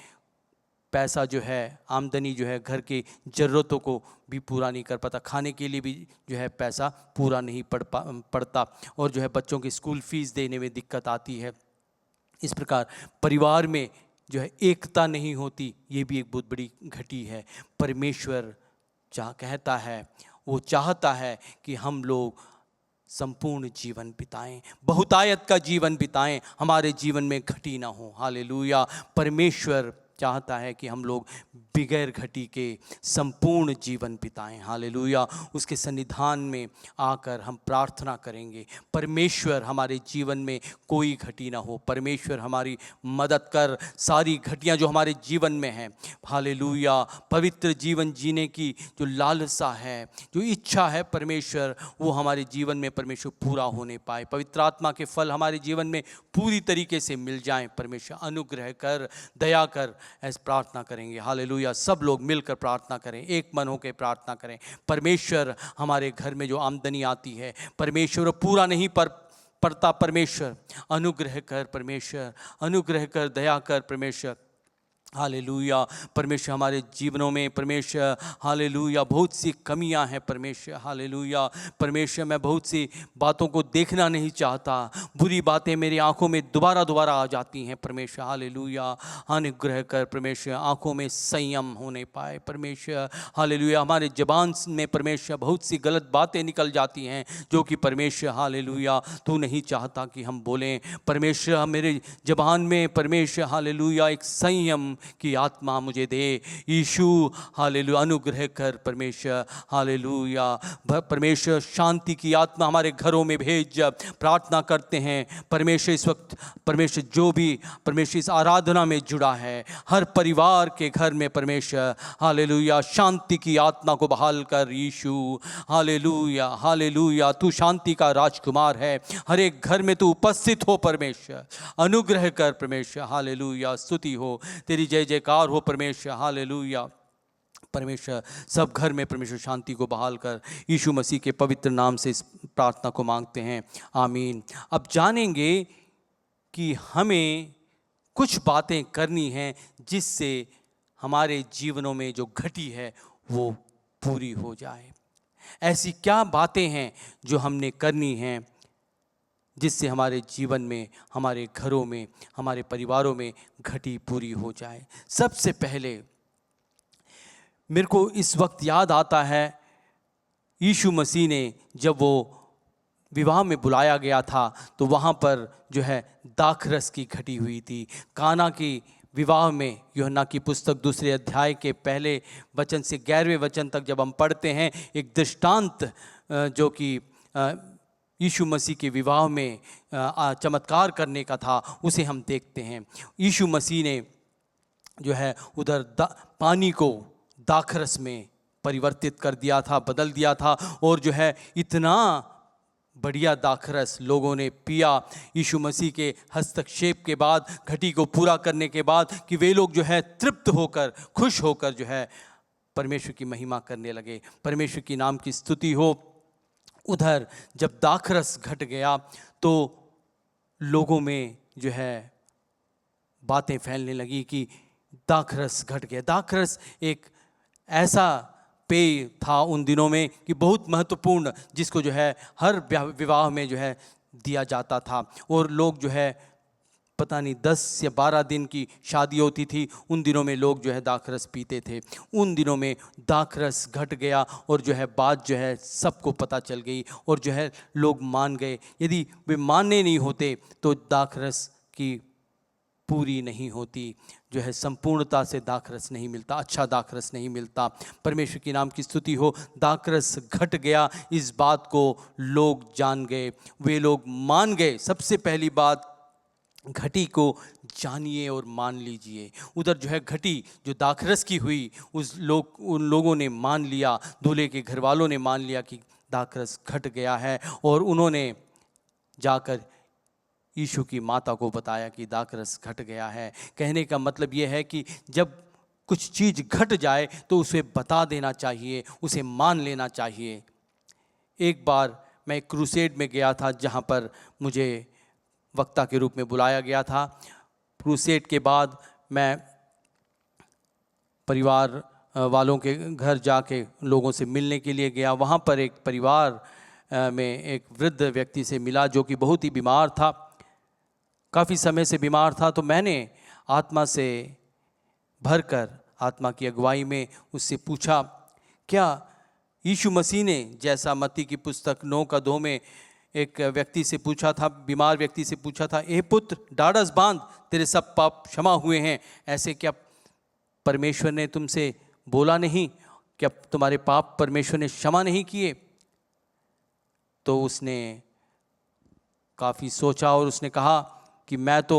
पैसा, जो है आमदनी जो है घर की ज़रूरतों को भी पूरा नहीं कर पाता, खाने के लिए भी जो है पैसा पूरा नहीं पड़ता और जो है बच्चों की स्कूल फीस देने में दिक्कत आती है। इस प्रकार परिवार में जो है एकता नहीं होती, ये भी एक बहुत बड़ी घटी है। परमेश्वर कहता है, वो चाहता है कि हम लोग संपूर्ण जीवन बिताएं, बहुतायत का जीवन बिताएं, हमारे जीवन में घटी ना हो। हालेलुया। परमेश्वर चाहता है कि हम लोग बिगैर घटी के संपूर्ण जीवन बिताएं। हालेलुया। उसके सन्निधान में आकर हम प्रार्थना करेंगे, परमेश्वर हमारे जीवन में कोई घटी ना हो। परमेश्वर हमारी मदद कर, सारी घटियां जो हमारे जीवन में हैं, हालेलुया, पवित्र जीवन जीने की जो लालसा है, जो इच्छा है, परमेश्वर वो हमारे जीवन में परमेश्वर पूरा होने पाए। पवित्र आत्मा के फल हमारे जीवन में पूरी तरीके से मिल जाएं। परमेश्वर अनुग्रह कर, दया कर, ऐसे प्रार्थना करेंगे। हालेलुया। सब लोग मिलकर प्रार्थना करें, एक मन होकर प्रार्थना करें। परमेश्वर हमारे घर में जो आमदनी आती है, परमेश्वर पूरा नहीं पड़ता, परमेश्वर अनुग्रह कर, परमेश्वर अनुग्रह कर, दया कर, परमेश्वर हालेलुया। परमेश्वर हमारे जीवनों में परमेश्वर हालेलुया बहुत सी कमियां हैं परमेश्वर हालेलुया। परमेश्वर मैं बहुत सी बातों को देखना नहीं चाहता, बुरी बातें मेरी आंखों में दोबारा दोबारा आ जाती हैं परमेश्वर हालेलुया। अनुग्रह कर परमेश्वर, आंखों में संयम होने पाए परमेश्वर हालेलुया। हमारे ज़बान में परमेश्वर बहुत सी गलत बातें निकल जाती हैं जो कि परमेश्वर हालेलुया तू नहीं चाहता कि हम बोलें परमेश्वर। मेरे ज़बान में परमेश्वर हालेलुया एक संयम की आत्मा मुझे दे यीशु हालेलुया। अनुग्रह कर परमेश्वर हालेलुया। परमेश्वर शांति की आत्मा हमारे घरों में भेज, प्रार्थना करते हैं परमेश्वर। इस वक्त परमेश्वर जो भी परमेश्वर इस आराधना में जुड़ा है, हर परिवार के घर में परमेश्वर हालेलुया शांति की आत्मा को बहाल कर यीशु हालेलुया हालेलुया। तू शांति का राजकुमार है, हर एक घर में तू उपस्थित हो परमेश्वर। अनुग्रह कर परमेश्वर हालेलुया। स्तुति हो तेरी, जय जयकार हो परमेश्वर हालेलुया। परमेश्वर सब घर में परमेश्वर शांति को बहाल कर, यीशु मसीह के पवित्र नाम से इस प्रार्थना को मांगते हैं, आमीन। अब जानेंगे कि हमें कुछ बातें करनी हैं जिससे हमारे जीवनों में जो घटी है वो पूरी हो जाए। ऐसी क्या बातें हैं जो हमने करनी हैं जिससे हमारे जीवन में, हमारे घरों में, हमारे परिवारों में घटी पूरी हो जाए। सबसे पहले मेरे को इस वक्त याद आता है यीशु मसीह ने जब वो विवाह में बुलाया गया था तो वहाँ पर जो है दाखरस की घटी हुई थी। काना की विवाह में यूहन्ना की पुस्तक 2 अध्याय के पहले वचन से 11वें वचन तक जब हम पढ़ते हैं, एक दृष्टांत जो कि यीशु मसीह के विवाह में चमत्कार करने का था उसे हम देखते हैं। यीशु मसीह ने जो है उधर पानी को दाखरस में परिवर्तित कर दिया था, बदल दिया था, और जो है इतना बढ़िया दाखरस लोगों ने पिया यीशु मसीह के हस्तक्षेप के बाद, घटी को पूरा करने के बाद, कि वे लोग जो है तृप्त होकर, खुश होकर जो है परमेश्वर की महिमा करने लगे। परमेश्वर की नाम की स्तुति हो। उधर जब दाखरस घट गया तो लोगों में जो है बातें फैलने लगी कि दाखरस घट गया। दाखरस एक ऐसा पेय था उन दिनों में कि बहुत महत्वपूर्ण, जिसको जो है हर विवाह में जो है दिया जाता था, और लोग जो है पता नहीं 10 या 12 दिन की शादी होती थी, उन दिनों में लोग जो है दाखरस पीते थे। उन दिनों में दाखरस घट गया और जो है बात जो है सबको पता चल गई, और जो है लोग मान गए। यदि वे मानने नहीं होते तो दाखरस की पूरी नहीं होती, जो है संपूर्णता से दाखरस नहीं मिलता, अच्छा दाखरस नहीं मिलता। परमेश्वर की नाम की स्तुति हो। दाखरस घट गया, इस बात को लोग जान गए, वे लोग मान गए। सबसे पहली बात, घटी को जानिए और मान लीजिए। उधर जो है घटी जो दाखरस की हुई, उन लोगों ने मान लिया, दूल्हे के घर वालों ने मान लिया कि दाखरस घट गया है, और उन्होंने जाकर यीशु की माता को बताया कि दाखरस घट गया है। कहने का मतलब ये है कि जब कुछ चीज़ घट जाए तो उसे बता देना चाहिए, उसे मान लेना चाहिए। एक बार मैं क्रूसेड में गया था जहाँ पर मुझे वक्ता के रूप में बुलाया गया था। क्रूसेड के बाद मैं परिवार वालों के घर जाके लोगों से मिलने के लिए गया। वहाँ पर एक परिवार में एक वृद्ध व्यक्ति से मिला जो कि बहुत ही बीमार था, काफ़ी समय से बीमार था। तो मैंने आत्मा से भरकर, आत्मा की अगुवाई में उससे पूछा, क्या यीशु मसीह ने जैसा मत्ती की पुस्तक 9:2 में एक व्यक्ति से पूछा था, बीमार व्यक्ति से पूछा था, ए पुत्र ढाढ़स बांध, तेरे सब पाप क्षमा हुए हैं, ऐसे क्या परमेश्वर ने तुमसे बोला नहीं? क्या तुम्हारे पाप परमेश्वर ने क्षमा नहीं किए? तो उसने काफ़ी सोचा और उसने कहा कि मैं तो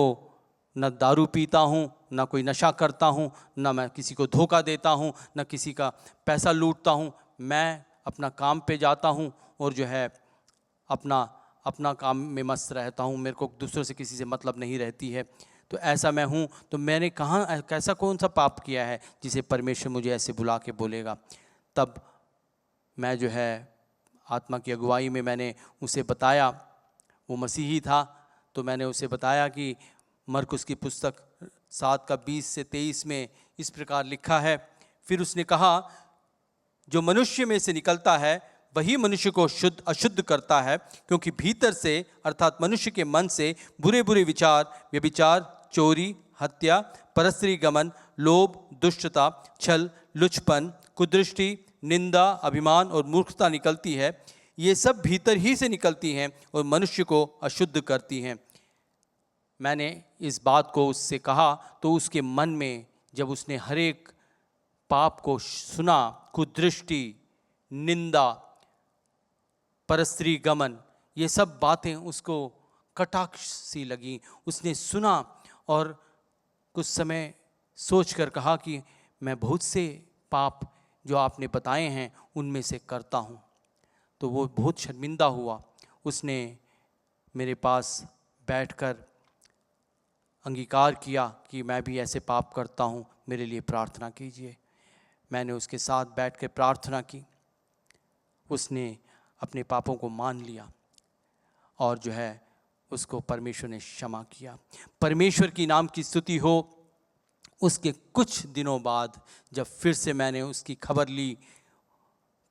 न दारू पीता हूँ, न कोई नशा करता हूँ, न मैं किसी को धोखा देता हूँ, न किसी का पैसा लूटता हूँ। मैं अपना काम पे जाता हूँ और जो है अपना काम में मस्त रहता हूँ, मेरे को दूसरों से किसी से मतलब नहीं रहती है। तो ऐसा मैं हूँ। तो मैंने कहा, कैसा कौन सा पाप किया है जिसे परमेश्वर मुझे ऐसे बुला के बोलेगा? तब मैं जो है आत्मा की अगुवाई में मैंने उसे बताया, वो मसीही था, तो मैंने उसे बताया कि मरकुस की पुस्तक 7 का 20 से 23 में इस प्रकार लिखा है, फिर उसने कहा, जो मनुष्य में से निकलता है वही मनुष्य को शुद्ध अशुद्ध करता है, क्योंकि भीतर से अर्थात मनुष्य के मन से बुरे बुरे विचार, व्यभिचार, चोरी, हत्या, परस्त्री गमन, लोभ, दुष्टता, छल, लुचपन, कुदृष्टि, निंदा, अभिमान और मूर्खता निकलती है। ये सब भीतर ही से निकलती हैं और मनुष्य को अशुद्ध करती हैं। मैंने इस बात को उससे कहा तो उसके मन में जब उसने हर एक पाप को सुना, कुदृष्टि, निंदा, परस्त्री गमन, ये सब बातें उसको कटाक्ष सी लगी। उसने सुना और कुछ समय सोचकर कहा कि मैं बहुत से पाप जो आपने बताए हैं उनमें से करता हूँ। तो वो बहुत शर्मिंदा हुआ। उसने मेरे पास बैठकर अंगीकार किया कि मैं भी ऐसे पाप करता हूँ, मेरे लिए प्रार्थना कीजिए। मैंने उसके साथ बैठकर प्रार्थना की। उसने अपने पापों को मान लिया और जो है उसको परमेश्वर ने क्षमा किया। परमेश्वर की नाम की स्तुति हो। उसके कुछ दिनों बाद जब फिर से मैंने उसकी खबर ली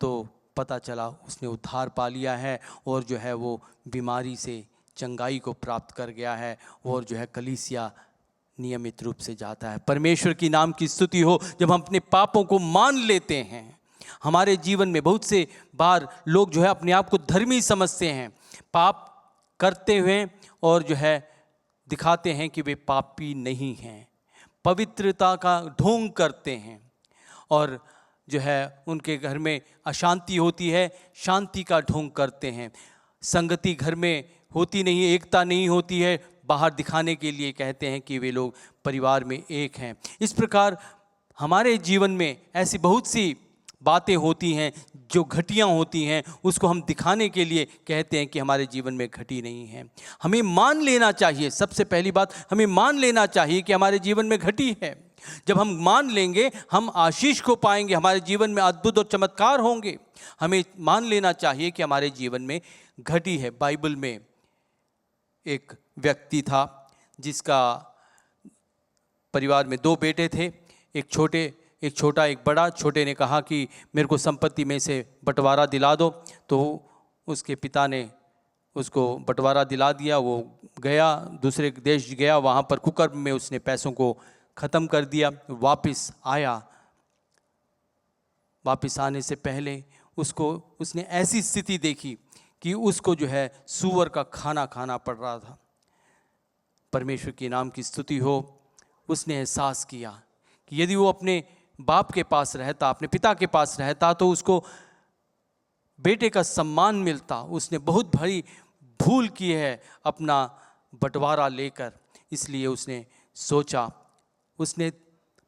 तो पता चला उसने उद्धार पा लिया है और जो है वो बीमारी से चंगाई को प्राप्त कर गया है और जो है कलीसिया नियमित रूप से जाता है। परमेश्वर की नाम की स्तुति हो। जब हम अपने पापों को मान लेते हैं, हमारे जीवन में बहुत से बार लोग जो है अपने आप को धर्मी समझते हैं, पाप करते हुए और जो है दिखाते हैं कि वे पापी नहीं हैं, पवित्रता का ढोंग करते हैं और जो है उनके घर में अशांति होती है, शांति का ढोंग करते हैं। संगति घर में होती नहीं है, एकता नहीं होती है, बाहर दिखाने के लिए कहते हैं कि वे लोग परिवार में एक हैं। इस प्रकार हमारे जीवन में ऐसी बहुत सी बातें होती हैं जो घटिया होती हैं, उसको हम दिखाने के लिए कहते हैं कि हमारे जीवन में घटी नहीं है। हमें मान लेना चाहिए, सबसे पहली बात हमें मान लेना चाहिए कि हमारे जीवन में घटी है। जब हम मान लेंगे हम आशीष को पाएंगे, हमारे जीवन में अद्भुत और चमत्कार होंगे। हमें मान लेना चाहिए कि हमारे जीवन में घटी है। बाइबल में एक व्यक्ति था जिसका परिवार में 2 बेटे थे, एक छोटा एक बड़ा। छोटे ने कहा कि मेरे को संपत्ति में से बंटवारा दिला दो, तो उसके पिता ने उसको बंटवारा दिला दिया। वो गया, दूसरे देश गया, वहाँ पर कुकर्म में उसने पैसों को ख़त्म कर दिया। वापस आया, वापस आने से पहले उसने ऐसी स्थिति देखी कि उसको जो है सूअर का खाना खाना पड़ रहा था। परमेश्वर के नाम की स्तुति हो। उसने एहसास किया कि यदि वो अपने बाप के पास रहता, अपने पिता के पास रहता, तो उसको बेटे का सम्मान मिलता। उसने बहुत बड़ी भूल की है अपना बंटवारा लेकर, इसलिए उसने सोचा, उसने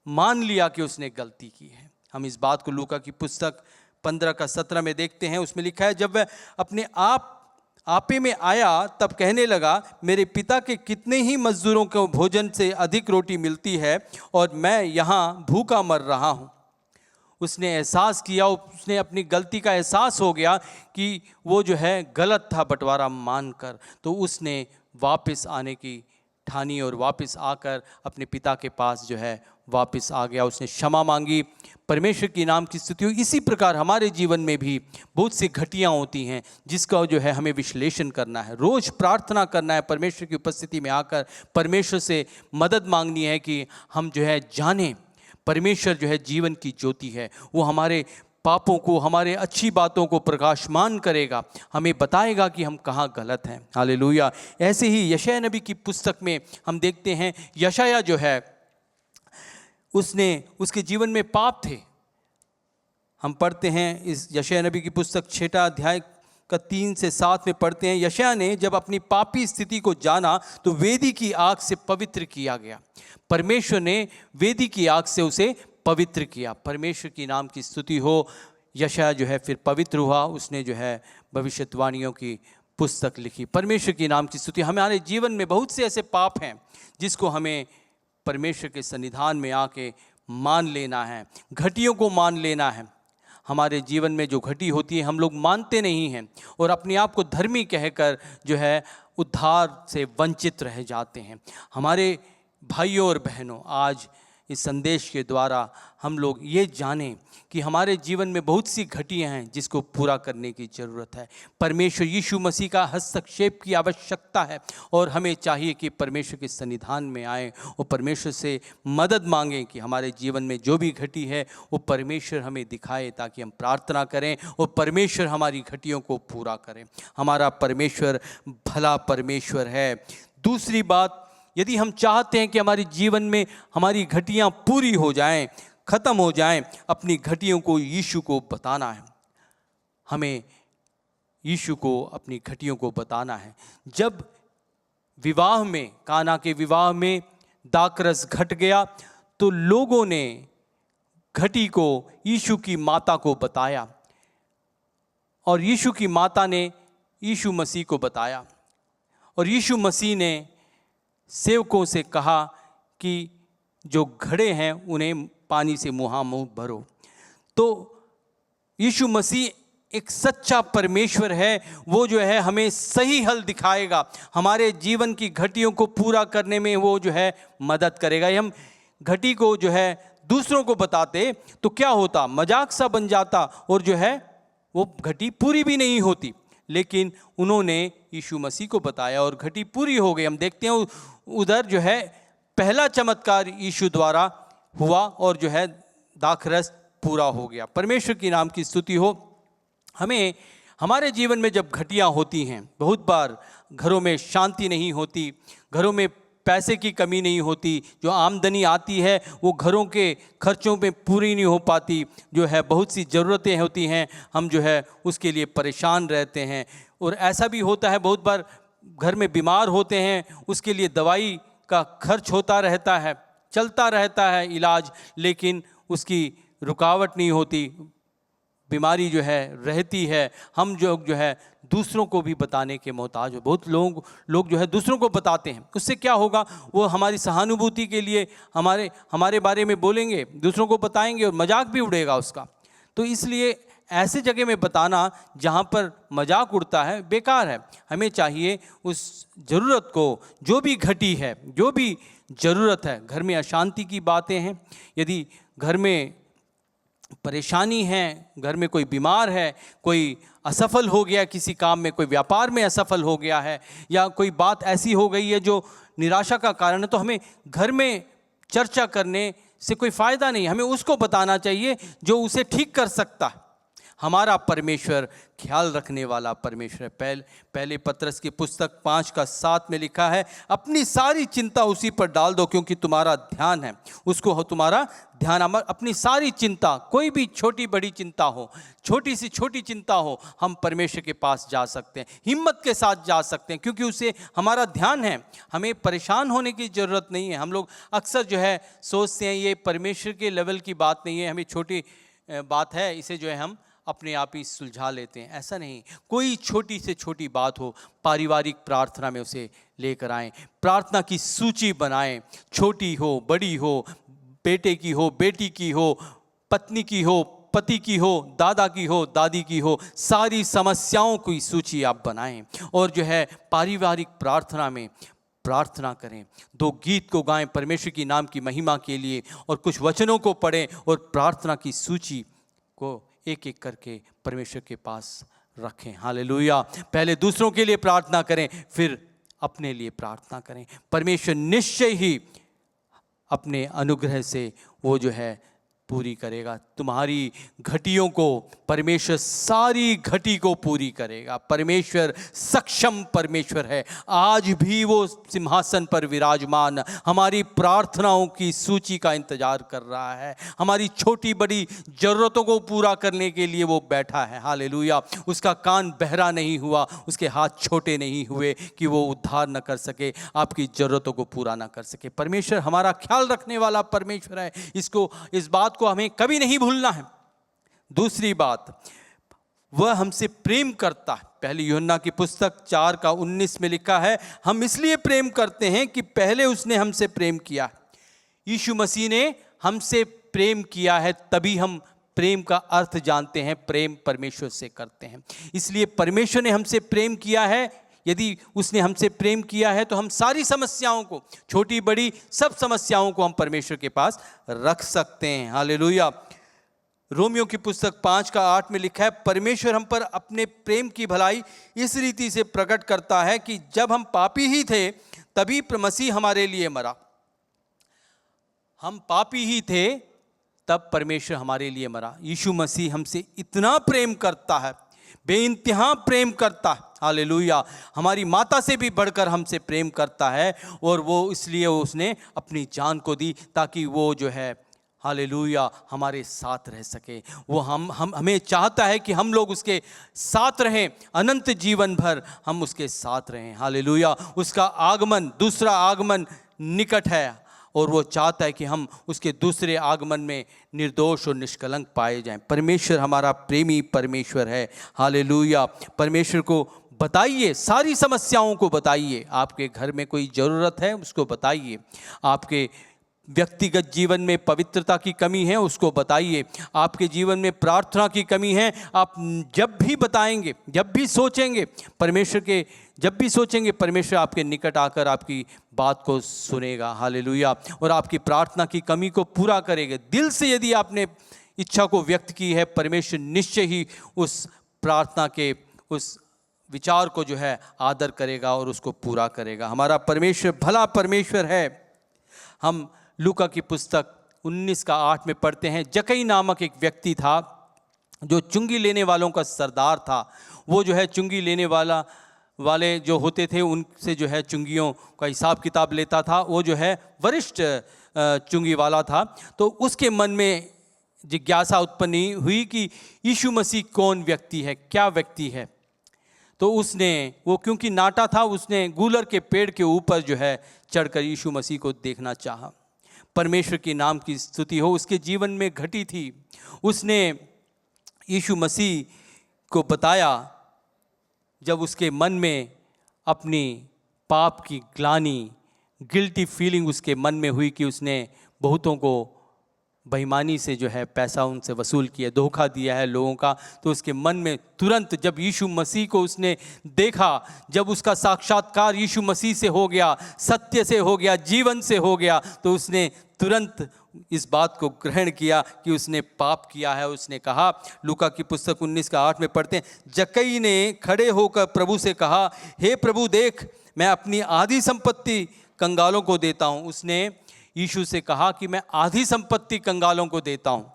मान लिया कि उसने गलती की है। हम इस बात को लूका की पुस्तक 15 का 17 में देखते हैं। उसमें लिखा है, जब वह अपने आपे में आया तब कहने लगा, मेरे पिता के कितने ही मजदूरों को भोजन से अधिक रोटी मिलती है और मैं यहाँ भूखा मर रहा हूँ। उसने एहसास किया, उसने अपनी गलती का एहसास हो गया कि वो जो है गलत था बंटवारा मानकर। तो उसने वापस आने की ठानी और वापस आकर अपने पिता के पास जो है वापस आ गया। उसने क्षमा मांगी। परमेश्वर की नाम की स्तुति हो। इसी प्रकार हमारे जीवन में भी बहुत सी घटियाँ होती हैं जिसका जो है हमें विश्लेषण करना है, रोज़ प्रार्थना करना है, परमेश्वर की उपस्थिति में आकर परमेश्वर से मदद मांगनी है कि हम जो है जानें परमेश्वर जो है जीवन की ज्योति है। वो हमारे पापों को, हमारे अच्छी बातों को प्रकाशमान करेगा, हमें बताएगा कि हम कहाँ गलत हैं। हालेलुया। ऐसे ही यशायाह नबी की पुस्तक में हम देखते हैं, यशायाह जो है उसके जीवन में पाप थे। हम पढ़ते हैं इस यशायाह नबी की पुस्तक 6 अध्याय का 3 से 7 में पढ़ते हैं, यशायाह ने जब अपनी पापी स्थिति को जाना तो वेदी की आग से पवित्र किया गया। परमेश्वर ने वेदी की आग से उसे पवित्र किया। परमेश्वर की नाम की स्तुति हो। यशायाह जो है फिर पवित्र हुआ, उसने जो है भविष्यवाणियों की पुस्तक लिखी। परमेश्वर की नाम की स्तुति। हमारे जीवन में बहुत से ऐसे पाप हैं जिसको हमें परमेश्वर के सन्निधान में आके मान लेना है, घटियों को मान लेना है। हमारे जीवन में जो घटी होती है हम लोग मानते नहीं हैं और अपने आप को धर्मी कहकर जो है उद्धार से वंचित रह जाते हैं। हमारे भाइयों और बहनों, आज इस संदेश के द्वारा हम लोग ये जानें कि हमारे जीवन में बहुत सी घटियां हैं जिसको पूरा करने की ज़रूरत है। परमेश्वर यीशु मसीह का हस्तक्षेप की आवश्यकता है और हमें चाहिए कि परमेश्वर के सन्निधान में आएँ और परमेश्वर से मदद मांगें कि हमारे जीवन में जो भी घटी है वो परमेश्वर हमें दिखाए, ताकि हम प्रार्थना करें और परमेश्वर हमारी घटियों को पूरा करें। हमारा परमेश्वर भला परमेश्वर है। दूसरी बात, यदि हम चाहते हैं कि हमारे जीवन में हमारी घटियां पूरी हो जाएं, ख़त्म हो जाएं, अपनी घटियों को यीशु को बताना है। हमें यीशु को अपनी घटियों को बताना है। जब विवाह में, काना के विवाह में दाखरस घट गया तो लोगों ने घटी को यीशु की माता को बताया और यीशु की माता ने यीशु मसीह को बताया और यीशु मसीह ने सेवकों से कहा कि जो घड़े हैं उन्हें पानी से मुँह भरो। तो यीशु मसीह एक सच्चा परमेश्वर है, वो जो है हमें सही हल दिखाएगा, हमारे जीवन की घटियों को पूरा करने में वो जो है मदद करेगा। हम घटी को जो है दूसरों को बताते तो क्या होता, मजाक सा बन जाता और जो है वो घटी पूरी भी नहीं होती। लेकिन उन्होंने यीशु मसीह को बताया और घटी पूरी हो गई। हम देखते हैं उधर जो है पहला चमत्कार यीशु द्वारा हुआ और जो है दाखरस पूरा हो गया। परमेश्वर की नाम की स्तुति हो। हमें हमारे जीवन में जब घटियां होती हैं, बहुत बार घरों में शांति नहीं होती, घरों में पैसे की कमी नहीं होती, जो आमदनी आती है वो घरों के खर्चों पे पूरी नहीं हो पाती, जो है बहुत सी ज़रूरतें होती हैं, हम जो है उसके लिए परेशान रहते हैं। और ऐसा भी होता है बहुत बार घर में बीमार होते हैं, उसके लिए दवाई का खर्च होता रहता है, चलता रहता है इलाज, लेकिन उसकी रुकावट नहीं होती, बीमारी जो है रहती है। हम जो है दूसरों को भी बताने के मोहताज हो। बहुत लोग जो है दूसरों को बताते हैं, उससे क्या होगा, वो हमारी सहानुभूति के लिए हमारे बारे में बोलेंगे, दूसरों को बताएंगे और मजाक भी उड़ेगा उसका। तो इसलिए ऐसे जगह में बताना जहाँ पर मजाक उड़ता है बेकार है। हमें चाहिए उस ज़रूरत को, जो भी घटी है, जो भी ज़रूरत है, घर में अशांति की बातें हैं, यदि घर में परेशानी है, घर में कोई बीमार है, कोई असफल हो गया किसी काम में, कोई व्यापार में असफल हो गया है, या कोई बात ऐसी हो गई है जो निराशा का कारण है, तो हमें घर में चर्चा करने से कोई फ़ायदा नहीं। हमें उसको बताना चाहिए जो उसे ठीक कर सकता है। हमारा परमेश्वर ख्याल रखने वाला परमेश्वर है। पहले पत्रस की पुस्तक 5:7 में लिखा है, अपनी सारी चिंता उसी पर डाल दो क्योंकि तुम्हारा ध्यान है उसको हो, तुम्हारा ध्यान। अपनी सारी चिंता, कोई भी छोटी बड़ी चिंता हो, छोटी से छोटी चिंता हो, हम परमेश्वर के पास जा सकते हैं, हिम्मत के साथ जा सकते हैं, क्योंकि उसे हमारा ध्यान है। हमें परेशान होने की ज़रूरत नहीं है। हम लोग अक्सर जो है सोचते हैं ये परमेश्वर के लेवल की बात नहीं है, हमें छोटी बात है, इसे जो है हम अपने आप ही सुलझा लेते हैं। ऐसा नहीं, कोई छोटी से छोटी बात हो, पारिवारिक प्रार्थना में उसे लेकर आएं, प्रार्थना की सूची बनाएं, छोटी हो बड़ी हो, बेटे की हो बेटी की हो, पत्नी की हो पति की हो, दादा की हो दादी की हो, सारी समस्याओं की सूची आप बनाएं और जो है पारिवारिक प्रार्थना में प्रार्थना करें। 2 गीत को गाएं परमेश्वर की नाम की महिमा के लिए और कुछ वचनों को पढ़ें और प्रार्थना की सूची को एक एक करके परमेश्वर के पास रखें। हालेलुया। पहले दूसरों के लिए प्रार्थना करें, फिर अपने लिए प्रार्थना करें। परमेश्वर निश्चय ही अपने अनुग्रह से वो जो है पूरी करेगा। तुम्हारी घटियों को परमेश्वर सारी घटी को पूरी करेगा। परमेश्वर सक्षम परमेश्वर है, आज भी वो सिंहासन पर विराजमान हमारी प्रार्थनाओं की सूची का इंतजार कर रहा है। हमारी छोटी बड़ी ज़रूरतों को पूरा करने के लिए वो बैठा है। हालेलुया। उसका कान बहरा नहीं हुआ, उसके हाथ छोटे नहीं हुए कि वो उद्धार न कर सके, आपकी ज़रूरतों को पूरा न कर सके। परमेश्वर हमारा ख्याल रखने वाला परमेश्वर है, इस बात को हमें कभी नहीं भूलना है। दूसरी बात, वह हमसे प्रेम करता है। पहली यूहन्ना की पुस्तक 4:19 में लिखा है, हम इसलिए प्रेम करते हैं कि पहले उसने हमसे प्रेम किया। यीशु मसीह ने हमसे प्रेम किया है, तभी हम प्रेम का अर्थ जानते हैं। प्रेम परमेश्वर से करते हैं, इसलिए परमेश्वर ने हमसे प्रेम किया है, यदि उसने हमसे प्रेम किया है तो हम सारी समस्याओं को, छोटी बड़ी सब समस्याओं को हम परमेश्वर के पास रख सकते हैं। हालेलुया। रोमियो की पुस्तक 5:8 में लिखा है, परमेश्वर हम पर अपने प्रेम की भलाई इस रीति से प्रकट करता है कि जब हम पापी ही थे तभी मसीह हमारे लिए मरा। हम पापी ही थे तब परमेश्वर हमारे लिए मरा। यीशु मसीह हमसे इतना प्रेम करता है, बेइंतहा प्रेम करता है। हालेलुया। हमारी माता से भी बढ़कर हमसे प्रेम करता है, और वो इसलिए उसने अपनी जान को दी ताकि वो जो है, हालेलुया, हमारे साथ रह सके। वो हमें चाहता है कि हम लोग उसके साथ रहें, अनंत जीवन भर हम उसके साथ रहें। हालेलुया। उसका आगमन, दूसरा आगमन निकट है, और वो चाहता है कि हम उसके दूसरे आगमन में निर्दोष और निष्कलंक पाए जाएं। परमेश्वर हमारा प्रेमी परमेश्वर है। हालेलुया। परमेश्वर को बताइए, सारी समस्याओं को बताइए। आपके घर में कोई ज़रूरत है उसको बताइए, आपके व्यक्तिगत जीवन में पवित्रता की कमी है उसको बताइए, आपके जीवन में प्रार्थना की कमी है, आप जब भी बताएंगे, जब भी सोचेंगे परमेश्वर आपके निकट आकर आपकी बात को सुनेगा। हालेलुया। और आपकी प्रार्थना की कमी को पूरा करेगा। दिल से यदि आपने इच्छा को व्यक्त की है, परमेश्वर निश्चय ही उस प्रार्थना के उस विचार को जो है आदर करेगा और उसको पूरा करेगा। हमारा परमेश्वर भला परमेश्वर है। हम लूका की पुस्तक 19:8 में पढ़ते हैं, जक्कई नामक एक व्यक्ति था जो चुंगी लेने वालों का सरदार था। वो जो है चुंगी लेने वाले जो होते थे उनसे जो है चुंगियों का हिसाब किताब लेता था। वो जो है वरिष्ठ चुंगी वाला था। तो उसके मन में जिज्ञासा उत्पन्न हुई कि यीशु मसीह कौन व्यक्ति है, क्या व्यक्ति है। तो उसने, वो क्योंकि नाटा था, उसने गूलर के पेड़ के ऊपर जो है चढ़कर यीशु मसीह को देखना चाहा। परमेश्वर के नाम की स्तुति हो, उसके जीवन में घटी थी। उसने यीशु मसीह को बताया, जब उसके मन में अपनी पाप की ग्लानि, गिल्टी फीलिंग उसके मन में हुई कि उसने बहुतों को बेईमानी से जो है पैसा उनसे वसूल किया, धोखा दिया है लोगों का। तो उसके मन में तुरंत जब यीशु मसीह को उसने देखा, जब उसका साक्षात्कार यीशु मसीह से हो गया, सत्य से हो गया, जीवन से हो गया, तो उसने तुरंत इस बात को ग्रहण किया कि उसने पाप किया है। उसने कहा, लूका की पुस्तक 19:8 में पढ़ते हैं, जक्कई ने खड़े होकर प्रभु से कहा, हे प्रभु देख, मैं अपनी आधी संपत्ति कंगालों को देता हूँ। उसने यीशु से कहा कि मैं आधी संपत्ति कंगालों को देता हूँ,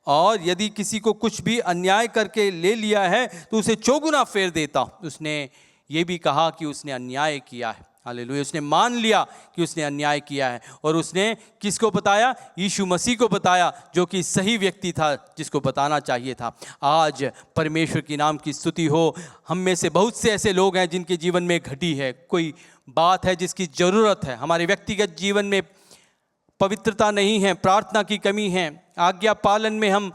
और यदि किसी को कुछ भी अन्याय करके ले लिया है तो उसे चौगुना फेर देता हूँ। उसने ये भी कहा कि उसने अन्याय किया है। हालेलुया। उसने मान लिया कि उसने अन्याय किया है, और उसने किसको बताया? यीशु मसीह को बताया, जो कि सही व्यक्ति था, जिसको बताना चाहिए था। आज परमेश्वर की नाम की स्तुति हो। हम में से बहुत से ऐसे लोग हैं जिनके जीवन में घटी है, कोई बात है जिसकी ज़रूरत है। हमारे व्यक्तिगत जीवन में पवित्रता नहीं है, प्रार्थना की कमी है, आज्ञा पालन में हम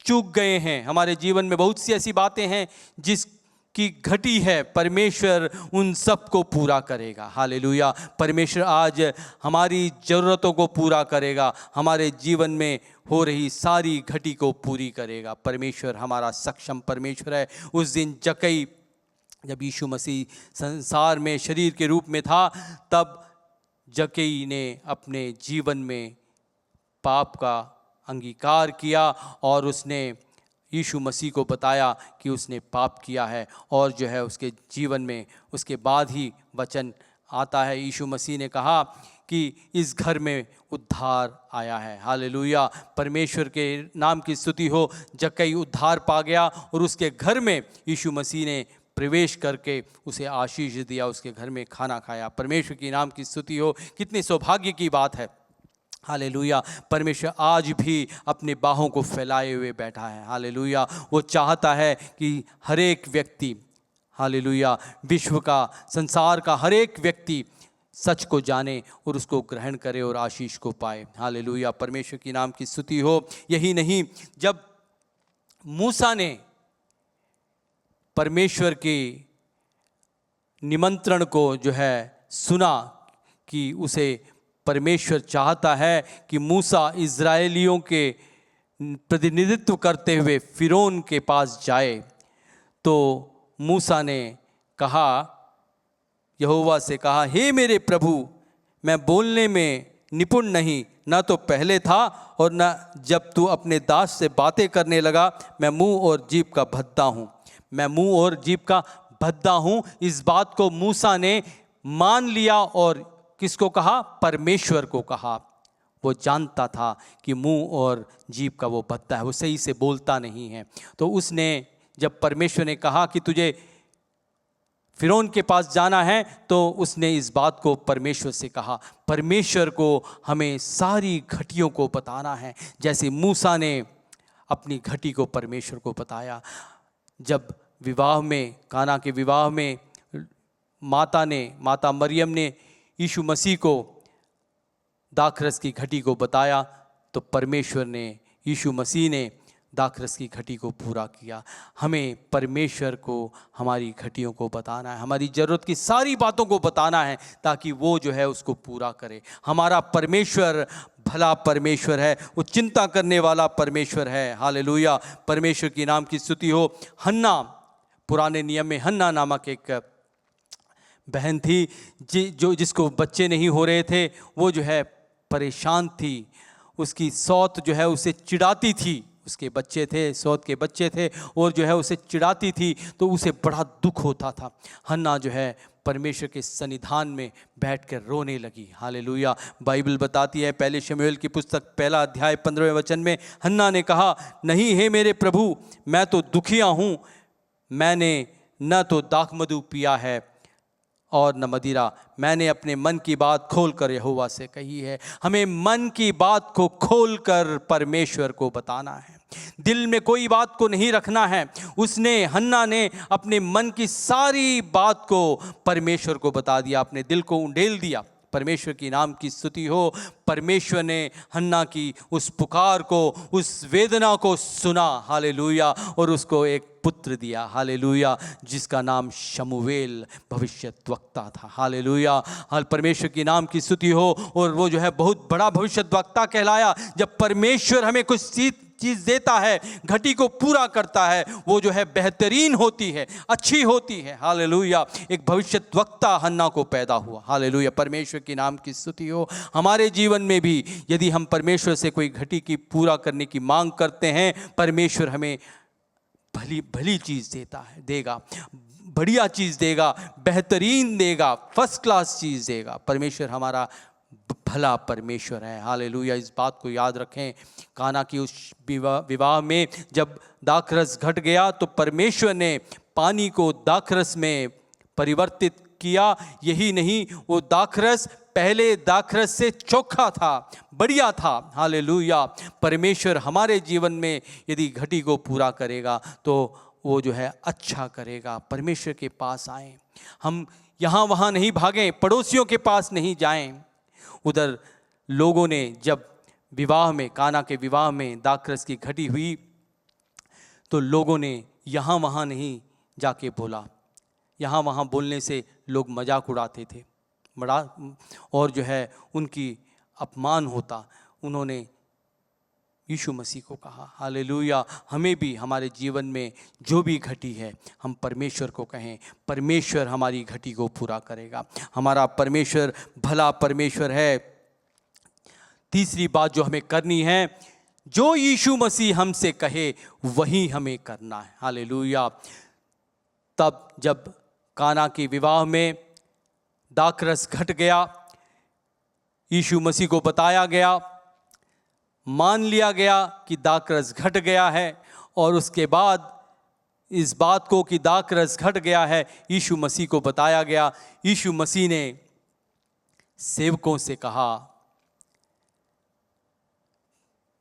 चूक गए हैं। हमारे जीवन में बहुत सी ऐसी बातें हैं जिसकी घटी है। परमेश्वर उन सब को पूरा करेगा। हालेलुया। परमेश्वर आज हमारी ज़रूरतों को पूरा करेगा, हमारे जीवन में हो रही सारी घटी को पूरी करेगा। परमेश्वर हमारा सक्षम परमेश्वर है। उस दिन जक्कई, जब यीशु मसीह संसार में शरीर के रूप में था, तब जक्कई ने अपने जीवन में पाप का अंगीकार किया, और उसने यीशु मसीह को बताया कि उसने पाप किया है। और जो है उसके जीवन में उसके बाद ही वचन आता है, यीशु मसीह ने कहा कि इस घर में उद्धार आया है। हालेलुया। परमेश्वर के नाम की स्तुति हो। जक्कई उद्धार पा गया, और उसके घर में यीशु मसीह ने प्रवेश करके उसे आशीष दिया, उसके घर में खाना खाया। परमेश्वर की नाम की स्तुति हो। कितने सौभाग्य की बात है। हालेलुया। परमेश्वर आज भी अपने बाहों को फैलाए हुए बैठा है। हालेलुया। वो चाहता है कि हर एक व्यक्ति, हालेलुया, विश्व का, संसार का हर एक व्यक्ति सच को जाने और उसको ग्रहण करे और आशीष को पाए। हालेलुया। परमेश्वर की नाम की स्तुति हो। यही नहीं, जब मूसा ने परमेश्वर के निमंत्रण को जो है सुना कि उसे परमेश्वर चाहता है कि मूसा इज़राइलियों के प्रतिनिधित्व करते हुए फ़िरौन के पास जाए, तो मूसा ने कहा यहोवा से कहा, हे मेरे प्रभु, मैं बोलने में निपुण नहीं, न तो पहले था और न जब तू अपने दास से बातें करने लगा। मैं मुंह और जीभ का भद्दा हूँ, मैं मुंह और जीभ का भद्दा हूँ। इस बात को मूसा ने मान लिया और किसको कहा? परमेश्वर को कहा। वो जानता था कि मुंह और जीभ का वो भद्दा है, वो सही से बोलता नहीं है। तो उसने जब परमेश्वर ने कहा कि तुझे फिरौन के पास जाना है, तो उसने इस बात को परमेश्वर से कहा। परमेश्वर को हमें सारी घटियों को बताना है, जैसे मूसा ने अपनी घटी को परमेश्वर को बताया। जब विवाह में, काना के विवाह में माता मरियम ने यीशु मसीह को दाखरस की घटी को बताया, तो परमेश्वर ने, यीशु मसीह ने दाखरस की घटी को पूरा किया। हमें परमेश्वर को हमारी घटियों को बताना है, हमारी ज़रूरत की सारी बातों को बताना है, ताकि वो जो है उसको पूरा करे। हमारा परमेश्वर भला परमेश्वर है, वो चिंता करने वाला परमेश्वर है। हालेलुया, परमेश्वर की नाम की स्तुति हो। हन्ना, पुराने नियम में हन्ना नामक एक बहन थी जिसको बच्चे नहीं हो रहे थे। वो जो है परेशान थी, उसकी सौत जो है उसे चिढ़ाती थी। उसके बच्चे थे, सौत के बच्चे थे, और जो है उसे चिढ़ाती थी, तो उसे बड़ा दुख होता था। हन्ना जो है परमेश्वर के सन्निधान में बैठकर रोने लगी। हालेलुया, बाइबल बताती है पहले शमूएल की पुस्तक 1 अध्याय 15वें वचन में, हन्ना ने कहा, नहीं हे मेरे प्रभु, मैं तो दुखिया हूँ, मैंने न तो दाखमधु पिया है और न मदिरा, मैंने अपने मन की बात खोलकर यहोवा से कही है। हमें मन की बात को खोलकर परमेश्वर को बताना है, दिल में कोई बात को नहीं रखना है। हन्ना ने अपने मन की सारी बात को परमेश्वर को बता दिया, अपने दिल को उंडेल दिया। परमेश्वर की नाम की स्तुति हो। परमेश्वर ने हन्ना की उस पुकार को, उस वेदना को सुना। हालेलुया, और उसको एक पुत्र दिया। हालेलुया, जिसका नाम शमूएल भविष्यद्वक्ता था। हालेलुया, परमेश्वर की नाम की स्तुति हो। और वो जो है बहुत बड़ा भविष्यद्वक्ता कहलाया। जब परमेश्वर हमें कुछ चीज़ देता है, घटी को पूरा करता है, वो जो है बेहतरीन होती है, अच्छी होती है। हालेलुया, एक भविष्यद्वक्ता हन्ना को पैदा हुआ। हालेलुया, परमेश्वर की नाम की स्तुति हो। हमारे जीवन में भी यदि हम परमेश्वर से कोई घटी की पूरा करने की मांग करते हैं, परमेश्वर हमें भली चीज़ देगा, बढ़िया चीज़ देगा, बेहतरीन देगा, फर्स्ट क्लास चीज़ देगा। परमेश्वर हमारा भला परमेश्वर है। हालेलुया, इस बात को याद रखें। काना की उस विवाह में जब दाखरस घट गया, तो परमेश्वर ने पानी को दाखरस में परिवर्तित किया। यही नहीं, वो दाखरस पहले दाखरस से चोखा था, बढ़िया था। हालेलुया, परमेश्वर हमारे जीवन में यदि घटी को पूरा करेगा, तो वो जो है अच्छा करेगा। परमेश्वर के पास आएं, हम यहाँ वहाँ नहीं भागें, पड़ोसियों के पास नहीं जाएं। उधर लोगों ने जब विवाह में, काना के विवाह में दाखरस की घटी हुई, तो लोगों ने यहाँ वहाँ नहीं जाके बोला। यहाँ वहाँ बोलने से लोग मजाक उड़ाते थे, और जो है उनकी अपमान होता। उन्होंने यीशु मसीह को कहा। हालेलुया, हमें भी हमारे जीवन में जो भी घटी है, हम परमेश्वर को कहें, परमेश्वर हमारी घटी को पूरा करेगा। हमारा परमेश्वर भला परमेश्वर है। तीसरी बात जो हमें करनी है, जो यीशु मसीह हमसे कहे वही हमें करना है। हालेलुया, तब जब काना के विवाह में दाखरस घट गया, यीशु मसीह को बताया गया, मान लिया गया कि दाखरस घट गया है, और उसके बाद इस बात को कि दाखरस घट गया है यीशु मसीह को बताया गया। यीशु मसीह ने सेवकों से कहा,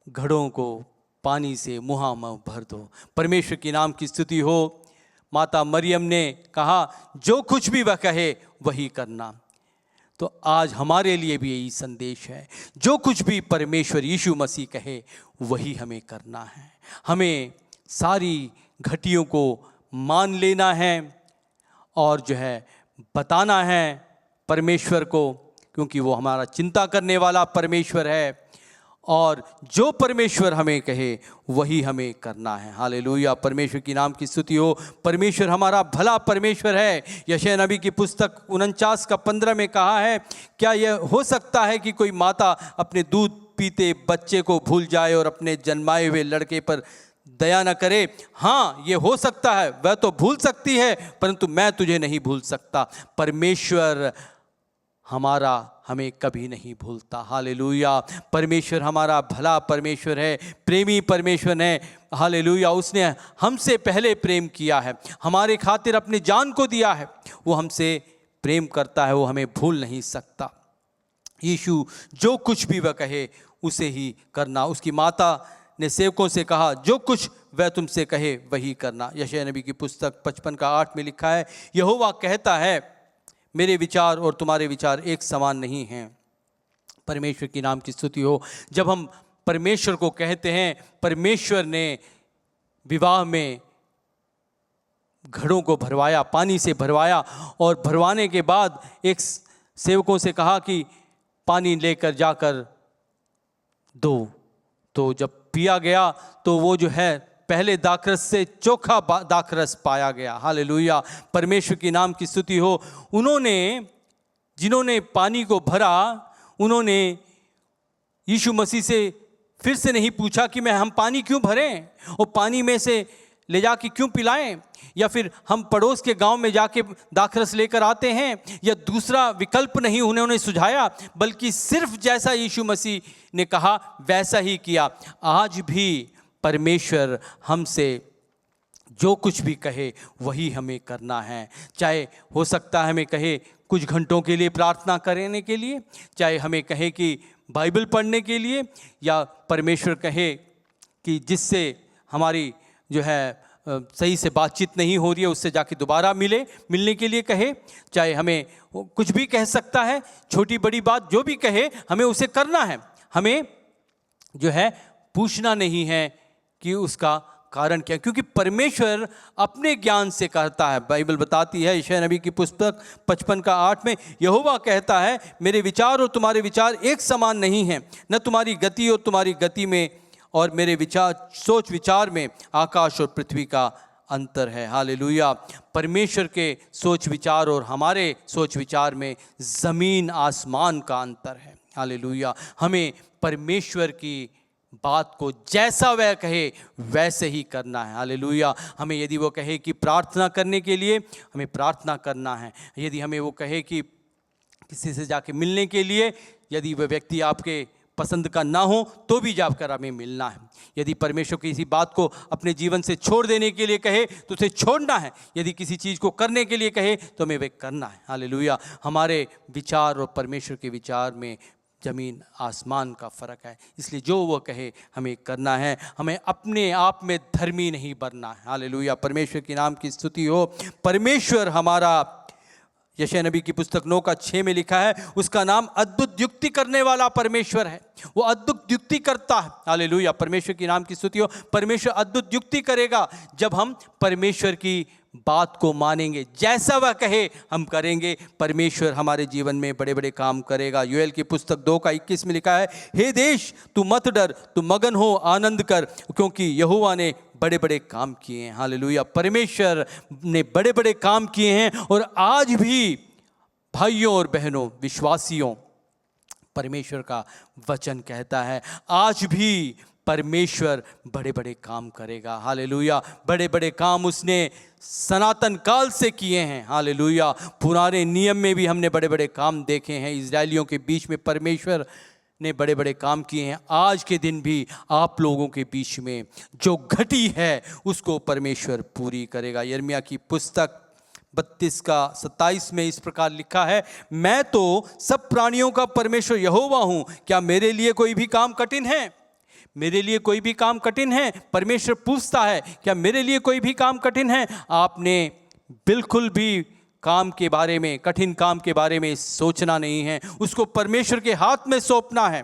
घड़ों को पानी से मुहां भर दो। परमेश्वर की नाम की स्तुति हो। माता मरियम ने कहा, जो कुछ भी वह कहे वही करना। तो आज हमारे लिए भी यही संदेश है, जो कुछ भी परमेश्वर यीशु मसीह कहे वही हमें करना है। हमें सारी घटियों को मान लेना है और जो है बताना है परमेश्वर को, क्योंकि वो हमारा चिंता करने वाला परमेश्वर है। और जो परमेश्वर हमें कहे वही हमें करना है। हालेलुया, परमेश्वर की नाम की स्तुति हो। परमेश्वर हमारा भला परमेश्वर है। यशायाह नबी की पुस्तक 49:15 में कहा है, क्या यह हो सकता है कि कोई माता अपने दूध पीते बच्चे को भूल जाए और अपने जन्माए हुए लड़के पर दया न करे? हाँ, ये हो सकता है, वह तो भूल सकती है, परंतु मैं तुझे नहीं भूल सकता। परमेश्वर हमारा हमें कभी नहीं भूलता। हालेलुया, परमेश्वर हमारा भला परमेश्वर है, प्रेमी परमेश्वर है। हालेलुया, उसने हमसे पहले प्रेम किया है, हमारे खातिर अपनी जान को दिया है। वो हमसे प्रेम करता है, वो हमें भूल नहीं सकता। यीशु जो कुछ भी वह कहे उसे ही करना। उसकी माता ने सेवकों से कहा, जो कुछ वह तुमसे कहे वही करना। यशायाह नबी की पुस्तक 55:8 में लिखा है, यहोवा कहता है, मेरे विचार और तुम्हारे विचार एक समान नहीं हैं। परमेश्वर की नाम की स्तुति हो। जब हम परमेश्वर को कहते हैं, परमेश्वर ने विवाह में घड़ों को भरवाया, पानी से भरवाया, और भरवाने के बाद एक सेवकों से कहा कि पानी लेकर जाकर दो। तो जब पिया गया तो वो जो है पहले दाखरस से चोखा दाखरस पाया गया। हालेलुया, परमेश्वर की नाम की स्तुति हो। जिन्होंने पानी को भरा, उन्होंने यीशु मसीह से फिर से नहीं पूछा कि हम पानी क्यों भरें और पानी में से ले जाके क्यों पिलाएं, या फिर हम पड़ोस के गांव में जाके दाखरस लेकर आते हैं, या दूसरा विकल्प नहीं उन्होंने सुझाया, बल्कि सिर्फ जैसा यीशु मसीह ने कहा वैसा ही किया। आज भी परमेश्वर हमसे जो कुछ भी कहे वही हमें करना है। चाहे हो सकता है हमें कहे कुछ घंटों के लिए प्रार्थना करने के लिए, चाहे हमें कहे कि बाइबल पढ़ने के लिए, या परमेश्वर कहे कि जिससे हमारी जो है सही से बातचीत नहीं हो रही है उससे जाके दोबारा मिलने के लिए कहे। चाहे हमें कुछ भी कह सकता है, छोटी बड़ी बात जो भी कहे हमें उसे करना है। हमें जो है पूछना नहीं है कि उसका कारण क्या, क्योंकि परमेश्वर अपने ज्ञान से कहता है। बाइबल बताती है यशायाह नबी की पुस्तक 55:8 में, यहोवा कहता है, मेरे विचार और तुम्हारे विचार एक समान नहीं हैं, न तुम्हारी गति और तुम्हारी गति में और मेरे विचार सोच विचार में आकाश और पृथ्वी का अंतर है। हालेलुया, परमेश्वर के सोच विचार और हमारे सोच विचार में ज़मीन आसमान का अंतर है। हालेलुया, हमें परमेश्वर की बात को जैसा वह कहे वैसे ही करना है। हालेलुया, हमें यदि वो कहे कि प्रार्थना करने के लिए, हमें प्रार्थना करना है। यदि हमें वो कहे कि किसी से जाके मिलने के लिए, यदि वह व्यक्ति आपके पसंद का ना हो तो भी जाकर हमें मिलना है। यदि परमेश्वर किसी बात को अपने जीवन से छोड़ देने के लिए कहे तो उसे छोड़ना है। यदि किसी चीज़ को करने के लिए कहे तो हमें वे करना है। हालेलुया, हमारे विचार और परमेश्वर के विचार में ज़मीन आसमान का फ़र्क है। इसलिए जो वो कहे हमें करना है। हमें अपने आप में धर्मी नहीं बनना है। हालेलुया, परमेश्वर के नाम की स्तुति हो। परमेश्वर हमारा, यशायाह नबी की पुस्तक 9:6 में लिखा है, उसका नाम अद्भुत युक्ति करने वाला परमेश्वर है। वो अद्भुत युक्ति करता है। हालेलुया, परमेश्वर की नाम की स्तुति हो। परमेश्वर अद्भुत युक्ति करेगा जब हम परमेश्वर की बात को मानेंगे, जैसा वह कहे हम करेंगे। परमेश्वर हमारे जीवन में बड़े बड़े काम करेगा। योएल की पुस्तक 2:21 में लिखा है, हे देश तू मत डर, तू मगन हो आनंद कर, क्योंकि यहोवा ने बड़े बड़े काम किए हैं। हालेलुया, परमेश्वर ने बड़े बड़े काम किए हैं। और आज भी भाइयों और बहनों, विश्वासियों, परमेश्वर का वचन कहता है आज भी परमेश्वर बड़े बड़े काम करेगा। हालेलुया, बड़े बड़े काम उसने सनातन काल से किए हैं। हालेलुया, पुराने नियम में भी हमने बड़े बड़े काम देखे हैं। इजरायलियों के बीच में परमेश्वर ने बड़े बड़े काम किए हैं। आज के दिन भी आप लोगों के बीच में जो घटी है उसको परमेश्वर पूरी करेगा। यिर्मयाह की पुस्तक 32:27 में इस प्रकार लिखा है, मैं तो सब प्राणियों का परमेश्वर यहोवा हूँ, क्या मेरे लिए कोई भी काम कठिन है? मेरे लिए कोई भी काम कठिन है? परमेश्वर पूछता है, क्या मेरे लिए कोई भी काम कठिन है? आपने बिल्कुल भी काम के बारे में, कठिन काम के बारे में सोचना नहीं है, उसको परमेश्वर के हाथ में सौंपना है।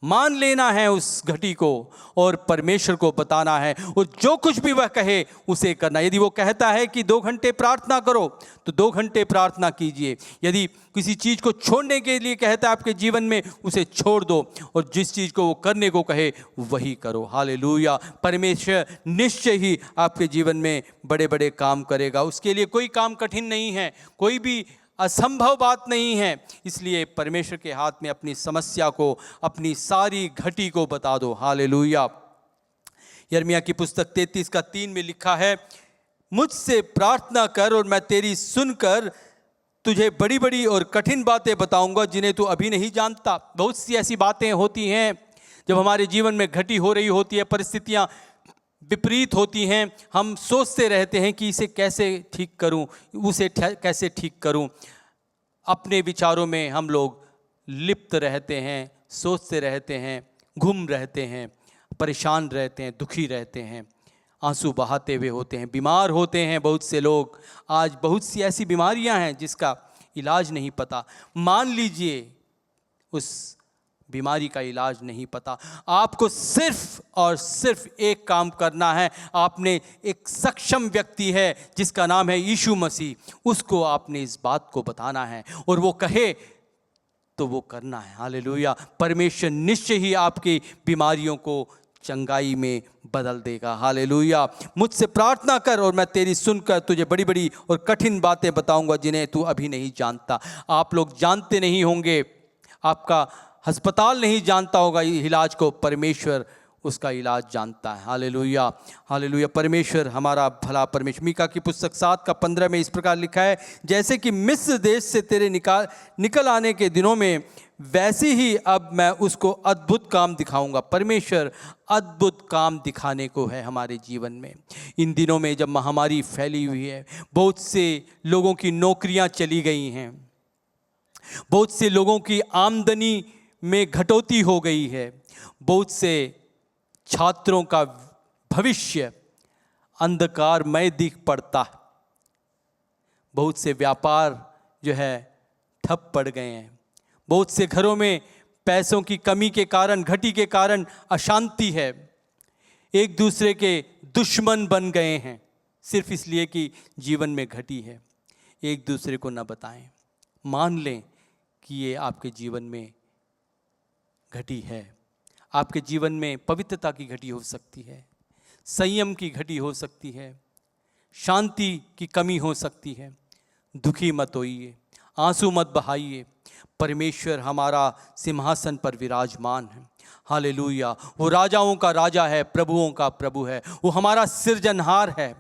मान लेना है उस घटी को और परमेश्वर को बताना है, और जो कुछ भी वह कहे उसे करना। यदि वो कहता है कि 2 घंटे प्रार्थना करो तो 2 घंटे प्रार्थना कीजिए। यदि किसी चीज़ को छोड़ने के लिए कहता है आपके जीवन में, उसे छोड़ दो, और जिस चीज़ को वो करने को कहे वही करो। हालेलुया। परमेश्वर निश्चय ही आपके जीवन में बड़े बड़े काम करेगा। उसके लिए कोई काम कठिन नहीं है, कोई भी असंभव बात नहीं है। इसलिए परमेश्वर के हाथ में अपनी समस्या को, अपनी सारी घटी को बता दो। हालेलुया। यिर्मयाह की पुस्तक 33:3 में लिखा है, मुझसे प्रार्थना कर और मैं तेरी सुनकर तुझे बड़ी बड़ी और कठिन बातें बताऊंगा जिन्हें तू अभी नहीं जानता। बहुत सी ऐसी बातें होती हैं जब हमारे जीवन में घटी हो रही होती है, परिस्थितियां विपरीत होती हैं, हम सोचते रहते हैं कि इसे कैसे ठीक करूं, उसे कैसे ठीक करूं। अपने विचारों में हम लोग लिप्त रहते हैं, सोचते रहते हैं, घूम रहते हैं, परेशान रहते हैं, दुखी रहते हैं, आंसू बहाते हुए होते हैं, बीमार होते हैं। बहुत से लोग आज बहुत सी ऐसी बीमारियां हैं जिसका इलाज नहीं पता। मान लीजिए उस बीमारी का इलाज नहीं पता, आपको सिर्फ और सिर्फ एक काम करना है। आपने एक सक्षम व्यक्ति है जिसका नाम है यीशु मसीह, उसको आपने इस बात को बताना है, और वो कहे तो वो करना है। हालेलुया। परमेश्वर निश्चय ही आपकी बीमारियों को चंगाई में बदल देगा। हालेलुया। मुझसे प्रार्थना कर और मैं तेरी सुनकर तुझे बड़ी बड़ी और कठिन बातें बताऊंगा जिन्हें तू अभी नहीं जानता। आप लोग जानते नहीं होंगे, आपका अस्पताल नहीं जानता होगा इलाज को, परमेश्वर उसका इलाज जानता है। हालेलुया। हालेलुया। परमेश्वर हमारा भला परमेश्वर। मीका की पुस्तक 7:15 में इस प्रकार लिखा है, जैसे कि मिस्र देश से तेरे निकल आने के दिनों में, वैसे ही अब मैं उसको अद्भुत काम दिखाऊंगा। परमेश्वर अद्भुत काम दिखाने को है हमारे जीवन में। इन दिनों में जब महामारी फैली हुई है, बहुत से लोगों की नौकरियां चली गई हैं, बहुत से लोगों की आमदनी में घटौती हो गई है, बहुत से छात्रों का भविष्य अंधकारमय दिख पड़ता है, बहुत से व्यापार जो है ठप पड़ गए हैं, बहुत से घरों में पैसों की कमी के कारण, घटी के कारण अशांति है, एक दूसरे के दुश्मन बन गए हैं सिर्फ इसलिए कि जीवन में घटी है। एक दूसरे को न बताएं, मान लें कि ये आपके जीवन में घटी है। आपके जीवन में पवित्रता की घटी हो सकती है, संयम की घटी हो सकती है, शांति की कमी हो सकती है। दुखी मत होइए, आंसू मत बहाइए। परमेश्वर हमारा सिंहासन पर विराजमान है। हालेलुया। वो राजाओं का राजा है, प्रभुओं का प्रभु है। वो हमारा सृजनहार है,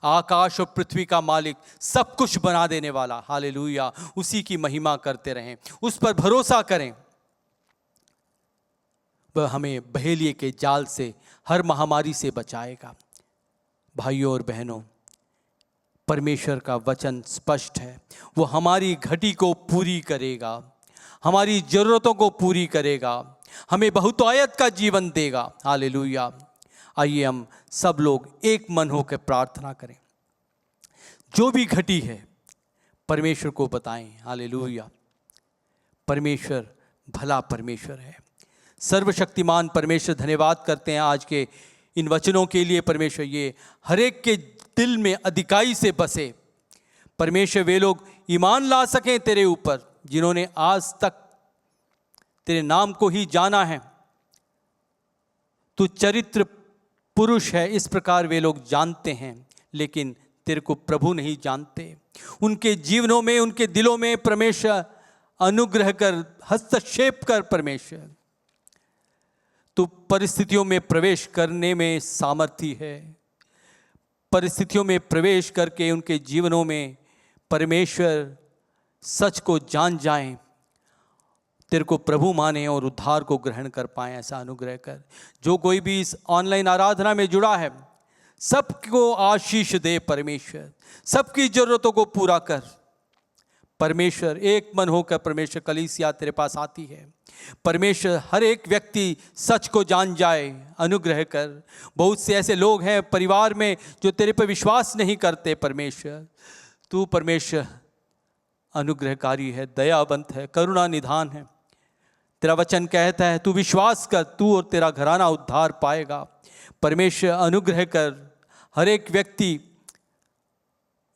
आकाश और पृथ्वी का मालिक, सब कुछ बना देने वाला। हालेलुया। उसी की महिमा करते रहें, उस पर भरोसा करें। वह हमें बहेलिए के जाल से, हर महामारी से बचाएगा। भाइयों और बहनों, परमेश्वर का वचन स्पष्ट है, वो हमारी घटी को पूरी करेगा, हमारी ज़रूरतों को पूरी करेगा, हमें बहुतायत का जीवन देगा। हालेलुया। आइए हम सब लोग एक मन होकर प्रार्थना करें। जो भी घटी है परमेश्वर को बताएं। हालेलुया। परमेश्वर भला परमेश्वर है, सर्वशक्तिमान परमेश्वर। धन्यवाद करते हैं आज के इन वचनों के लिए। परमेश्वर ये हर एक के दिल में अधिकाई से बसे। परमेश्वर वे लोग ईमान ला सकें तेरे ऊपर जिन्होंने आज तक तेरे नाम को ही जाना है। तू चरित्र पुरुष है, इस प्रकार वे लोग जानते हैं, लेकिन तेरे को प्रभु नहीं जानते। उनके जीवनों में, उनके दिलों में परमेश्वर अनुग्रह कर, हस्तक्षेप कर। परमेश्वर तू परिस्थितियों में प्रवेश करने में सामर्थी है। परिस्थितियों में प्रवेश करके उनके जीवनों में परमेश्वर सच को जान जाएं, तेरे को प्रभु माने और उद्धार को ग्रहण कर पाएं। ऐसा अनुग्रह कर। जो कोई भी इस ऑनलाइन आराधना में जुड़ा है, सबको आशीष दे परमेश्वर, सबकी ज़रूरतों को पूरा कर। परमेश्वर एक मन होकर परमेश्वर कलीसिया तेरे पास आती है। परमेश्वर हर एक व्यक्ति सच को जान जाए, अनुग्रह कर। बहुत से ऐसे लोग हैं परिवार में जो तेरे पर विश्वास नहीं करते। परमेश्वर तू परमेश्वर अनुग्रहकारी है, दयावंत है, करुणा निधान है। तेरा वचन कहता है तू विश्वास कर, तू और तेरा घराना उद्धार पाएगा। परमेश्वर अनुग्रह कर, हर एक व्यक्ति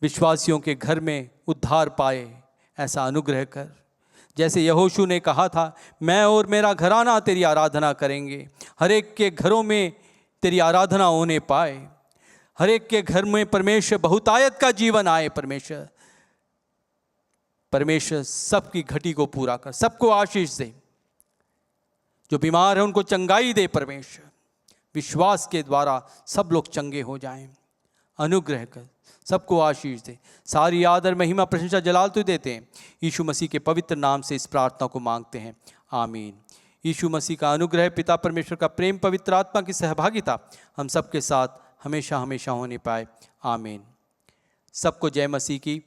विश्वासियों के घर में उद्धार पाए, ऐसा अनुग्रह कर। जैसे यहोशू ने कहा था, मैं और मेरा घराना तेरी आराधना करेंगे, हर एक के घरों में तेरी आराधना होने पाए, हर एक के घर में परमेश्वर बहुतायत का जीवन आए। परमेश्वर सबकी घटी को पूरा कर, सबको आशीष दे, जो बीमार है उनको चंगाई दे। परमेश्वर विश्वास के द्वारा सब लोग चंगे हो जाएं, अनुग्रह कर, सबको आशीष दे। सारी आदर महिमा प्रशंसा जलाल तू देते हैं। यीशु मसीह के पवित्र नाम से इस प्रार्थना को मांगते हैं, आमीन। यीशु मसीह का अनुग्रह, पिता परमेश्वर का प्रेम, पवित्र आत्मा की सहभागिता हम सबके साथ हमेशा हमेशा होने पाए, आमीन। सबको जय मसीह की।